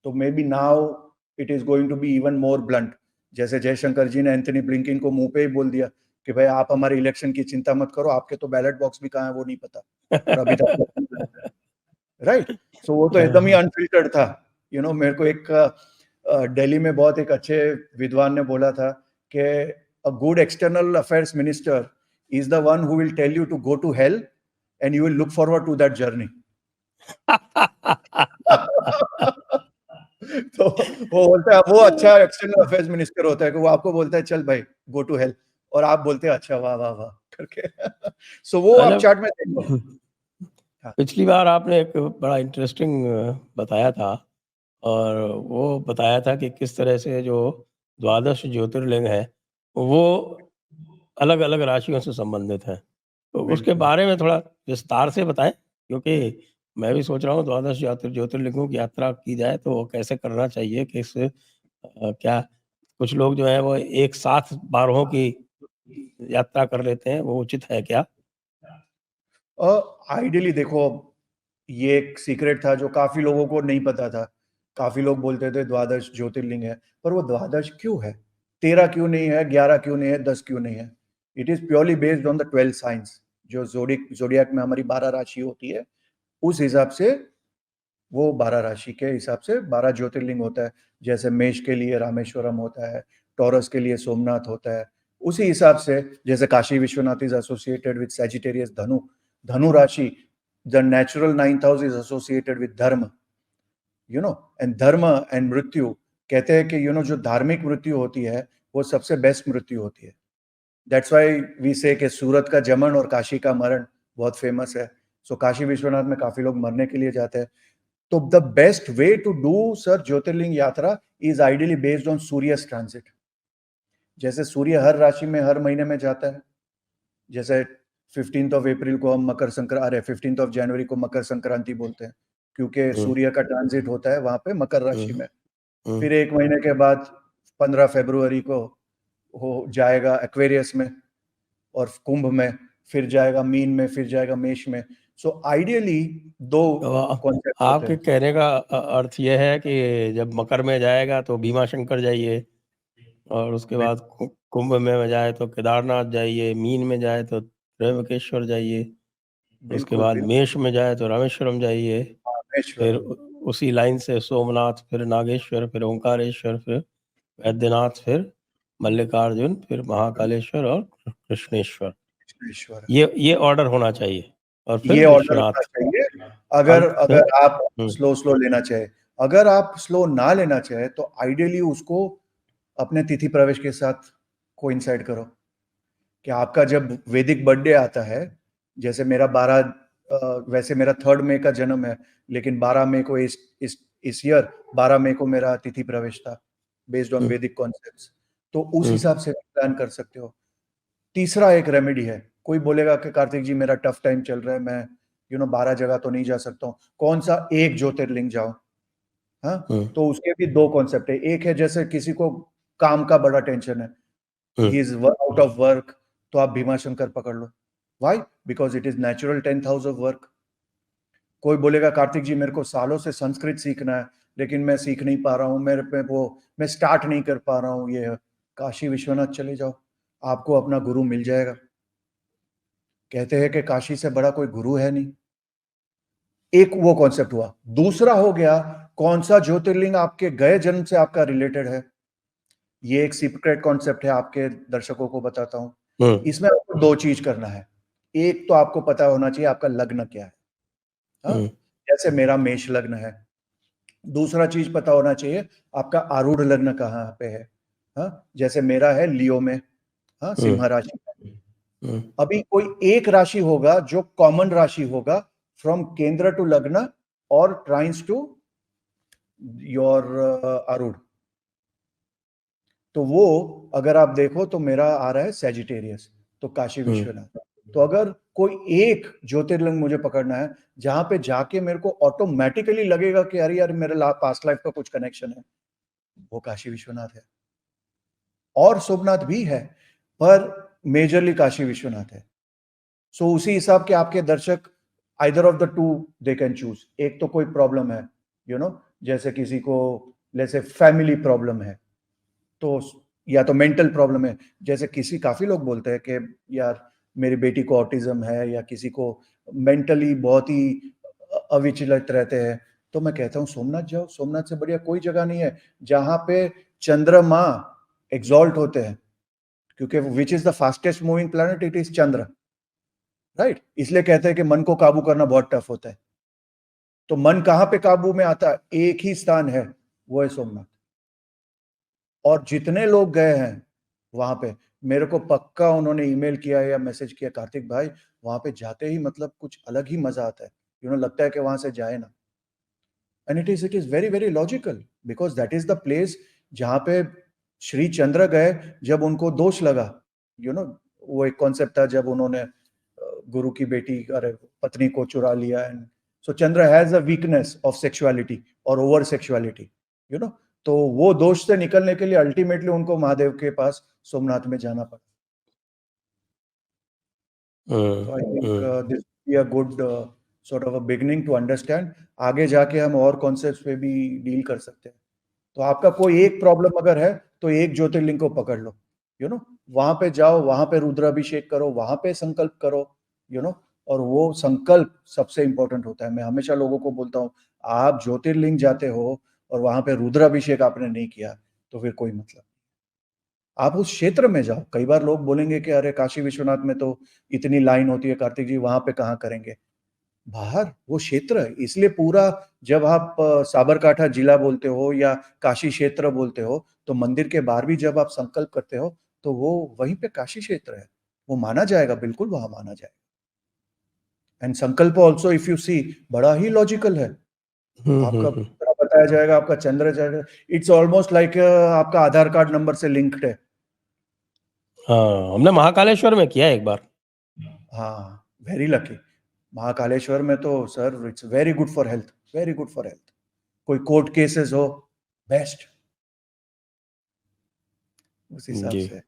तो maybe now it is going to be even more blunt. जैसे जयशंकर जी ने एंथनी ब्लिंकन को मुंह पे ही बोल दिया कि भाई आप हमारे इलेक्शन की चिंता मत करो, आपके तो बैलेट बॉक्स भी कहाँ है वो नहीं पता, और अभी तक राइट। सो वो तो एकदम ही अनफिल्टर्ड था, यू नो। मेरे को एक दिल्ली में बहुत एक अच्छे विद्वान ने बोला था कि a good external affairs minister is the one who will tell you to go to hell and you will look forward to that journey. तो वो बोलता है वो अच्छा एक्सटर्नल अफेयर्स मिनिस्टर होता है कि वो आपको बोलता है चल भाई गो टू हेल, और आप बोलते हैं अच्छा वाह वाह वाह करके। सो वो आप चार्ट में देखो। पिछली बार आपने एक बड़ा इंटरेस्टिंग बताया था, और वो बताया था कि किस तरह से जो द्वादश ज्योतिर्लिंग है वो अलग-अलग राशियों से संबंधित है। तो उसके बिल्कुल। बारे में थोड़ा विस्तार से बताएँ? क्योंकि मैं भी सोच रहा हूँ द्वादश ज्योतिर्लिंगों की यात्रा की जाए तो वो कैसे करना चाहिए? क्या कुछ लोग जो हैं वो एक साथ 12 की यात्रा कर लेते हैं, वो उचित है क्या? आइडियली देखो, ये एक सीक्रेट था जो काफी लोगों को नहीं पता था। काफी लोग बोलते थे द्वादश ज्योतिर्लिंग है, पर वो द्वादश क्यों है? 13 क्यों नहीं है, 11 क्यों नहीं है, 10 क्यों नहीं है? It is purely based on the 12 science. जो जोडियक में हमारी 12 राशि होती है, उस हिसाब से वो 12 राशि के हिसाब से 12 ज्योतिर्लिंग होता है। जैसे मेष के लिए रामेश्वरम होता है, टॉरस के लिए सोमनाथ होता है। उसी हिसाब से जैसे Kashi Vishwanath is associated with Sagittarius धनु, धनु राशि, the natural 9th house is associated with धर्म, यू नो, एंड धर्म एंड मृत्यु। कहते हैं कि यू नो जो धार्मिक मृत्यु होती है वो सबसे बेस्ट मृत्यु होती है। दैट्स व्हाई वी से कि सूरत का जमन और काशी का मरण बहुत फेमस है। सो काशी विश्वनाथ में काफी लोग मरने के लिए जाते हैं। तो the best way to do sir Jyotirlinga yatra is ideally based on Surya's transit. जैसे सूर्य हर राशि में हर महीने में जाता है, जैसे 15th ऑफ अप्रैल को हम मकर संक्रांति, अरे 15th ऑफ जनवरी को मकर संक्रांति बोलते हैं, क्योंकि सूर्य का ट्रांजिट होता है वहां पे मकर राशि में। फिर एक महीने के बाद 15 फरवरी को हो जाएगा एक्वेरियस में और कुंभ में, फिर जाएगा मीन में, फिर जाएगा मेष में। सो आइडियली दो तो कॉन्सेप्ट होते आपके हैं। कहने का अर्थ ये है कि जब मकर में जाएगा तो भीमा शंकर जाइए, और उसके बाद कुंभ में जाए तो केदारनाथ जाइए, मीन में जाए तो त्र्यंबकेश्वर जाइए, उसके बिल्कुल बाद बिल्कुल। मेष में जाए तो रामेश्वरम जाइए, फिर रामेश्वरम। उसी लाइन से सोमनाथ, फिर नागेश्वर, फिर ओंकारेश्वर, फिर वैद्यनाथ, फिर मल्लिकार्जुन, फिर महाकालेश्वर और कृष्णेश्वर। ईश्वर। ये ऑर्डर होना चाहिए, और फिर ये ऑर्डर होना विश्वनाथ चाहिए। अगर अंत में। अगर आप स्लो स्लो लेना चाहे, अगर आप स्लो ना लेना चाहे तो आइडियली उसको अपने तिथि प्रवेश के साथ कोइंसाइड करो। कि आपका जब वैदिक बर्थडे आता है, जैसे मेरा 12 वैसे मेरा 3 मई का जन्म है, लेकिन 12 मई को इस ईयर 12 मई को मेरा तिथि प्रवेश था, बेस्ड ऑन वैदिक कॉन्सेप्ट्स। तो उस हिसाब से प्लान कर सकते हो। तीसरा एक रेमेडी है, कोई बोलेगा कि कार्तिक जी मेरा टफ टाइम चल रहा है, मैं 12 जगह तो नहीं जा सकता हूँ, कौन सा एक ज्योतिर्लिंग जाओ। हाँ, तो उसके भी दो कॉन्सेप्ट है। एक है जैसे किसी को काम का बड़ा टेंशन है, he is out of work, तो आप भीमाशंकर पकड़ लो। Why? Because it is natural 10th house of work. कोई बोलेगा कार्तिक जी मेरे को सालों से संस्कृत सीखना है, लेकिन मैं सीख नहीं पा रहा हूँ, मेरे पे वो मैं स्टार्ट नहीं कर पा रहा हूँ। ये काशी विश्वनाथ चले जाओ, आपको अपना गुरु मिल जाएगा। कहते हैं कि काशी से बड़ा कोई गुरु है नहीं। एक वो कॉन्सेप्ट हुआ। दूसरा हो गया, कौन सा ज्योतिर्लिंग आपके गए जन्म से आपका रिलेटेड है। ये एक सीक्रेट कॉन्सेप्ट है, आपके दर्शकों को बताता हूं। इसमें आपको दो चीज करना है। एक तो आपको पता होना चाहिए आपका लग्न क्या है, हाँ? जैसे मेरा मेष लग्न है। दूसरा चीज पता होना चाहिए आपका आरूढ़ लग्न कहाँ पे है, हाँ? जैसे मेरा है लियो में, हाँ, सिंह राशि में। अभी कोई एक राशि होगा जो कॉमन राशि होगा फ्रॉम केंद्र टू लग्न और ट्राइंस टू योर आरूढ़। तो वो अगर आप देखो तो मेरा आ रहा है सैजिटेरियस, तो काशी विश्वनाथ। तो अगर कोई एक ज्योतिर्लिंग मुझे पकड़ना है जहां पे जाके मेरे को ऑटोमेटिकली लगेगा कि अरे यार मेरे पास्ट लाइफ का कुछ कनेक्शन है, वो काशी विश्वनाथ है। और सोमनाथ भी है, पर मेजरली काशी विश्वनाथ है। सो उसी हिसाब के आपके दर्शक either of the two they can choose. एक तो कोई प्रॉब्लम है, यू नो, जैसे किसी को जैसे फैमिली प्रॉब्लम है, तो या तो मेंटल प्रॉब्लम है, जैसे किसी काफी लोग बोलते हैं कि यार मेरी बेटी को ऑटिज्म है, या किसी को मेंटली बहुत ही अविचलित रहते हैं, तो मैं कहता हूँ सोमनाथ जाओ। सोमनाथ से बढ़िया कोई जगह नहीं है जहां पे चंद्रमा एग्जॉल्ट होते हैं, क्योंकि which is the fastest moving planet, it is Chandra, right? इसलिए कहते हैं कि मन को काबू करना बहुत टफ होता है। तो मन कहां पे काबू में आता है? एक ही स्थान है, वो है सोमनाथ। और जितने लोग गए हैं वहां पे, मेरे को पक्का उन्होंने ईमेल किया या मैसेज किया, कार्तिक भाई वहां पे जाते ही मतलब कुछ अलग ही मजा आता है, लगता है कि वहां से जाए ना। And it is very very logical, because that is the place जहां पे श्री चंद्र गए जब उनको दोष लगा। वो एक कॉन्सेप्ट था जब उन्होंने गुरु की बेटी अरे पत्नी को चुरा लिया। And so Chandra has a weakness of sexuality और ओवर सेक्सुअलिटी, तो वो दोष से निकलने के लिए अल्टीमेटली उनको महादेव के पास सोमनाथ में जाना पड़ा। तो I think this be a good sort of a beginning to understand. आगे जाके हम और कॉन्सेप्ट्स पे भी डील कर सकते हैं। तो आपका कोई एक प्रॉब्लम अगर है तो एक ज्योतिर्लिंग को पकड़ लो, वहां पे जाओ, वहां पे रुद्राभिषेक करो, वहां पे संकल्प करो, और वो संकल्प सबसे इंपॉर्टेंट होता है। मैं हमेशा लोगों को बोलता हूँ, आप ज्योतिर्लिंग जाते हो और वहां पे रुद्राभिषेक आपने नहीं किया तो फिर कोई मतलब। आप उस क्षेत्र में जाओ। कई बार लोग बोलेंगे कि अरे काशी विश्वनाथ में तो इतनी लाइन होती है, कार्तिक जी वहां पे कहाँ करेंगे? बाहर वो क्षेत्र है, इसलिए पूरा जब आप साबरकाठा जिला बोलते हो या काशी क्षेत्र बोलते हो, तो मंदिर के बाहर भी जब आप संकल्प करते हो तो वो वहीं पे काशी क्षेत्र है, वो माना जाएगा, बिल्कुल वहां माना जाएगा। एंड संकल्प ऑल्सो इफ यू सी बड़ा ही लॉजिकल है। आपका पूरा बताया जाएगा, आपका चंद्र जाएगा, इट्स ऑलमोस्ट लाइक आपका आधार कार्ड नंबर से लिंक्ड है। हाँ, हमने महाकालेश्वर में किया एक बार। हाँ, वेरी लकी। महाकालेश्वर में तो sir it's very good for health, very good for health. कोई कोर्ट केसेस हो, बेस्ट उस हिसाब जी। से।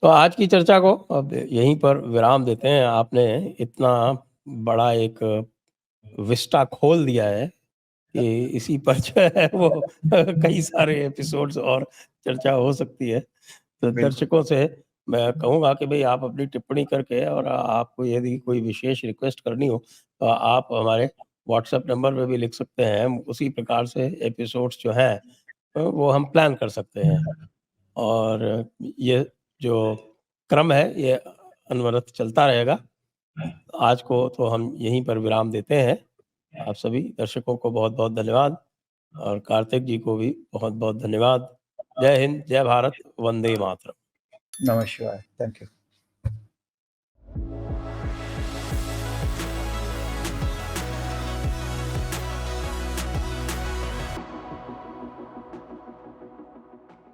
तो आज की चर्चा को अब यहीं पर विराम देते हैं। आपने इतना बड़ा एक विस्टा खोल दिया है कि इसी पर जो है वो कई सारे एपिसोड्स और चर्चा हो सकती है। तो बिल्कुल। दर्शकों से मैं कहूँगा कि भई आप अपनी टिप्पणी करके, और आपको यदि कोई विशेष रिक्वेस्ट करनी हो तो आप हमारे व्हाट्सएप नंबर पे भी लिख सकते हैं। हम उसी प्रकार से एपिसोड्स जो हैं वो हम प्लान कर सकते हैं। और ये जो क्रम है ये अनवरत चलता रहेगा। आज को तो हम यहीं पर विराम देते हैं। आप सभी दर्शकों को बहुत-बहुत धन्यवाद, और कार्तिक जी को भी बहुत-बहुत धन्यवाद। जय हिंद, जय भारत, वंदे मातरम। नमः शिवाय। Thank you.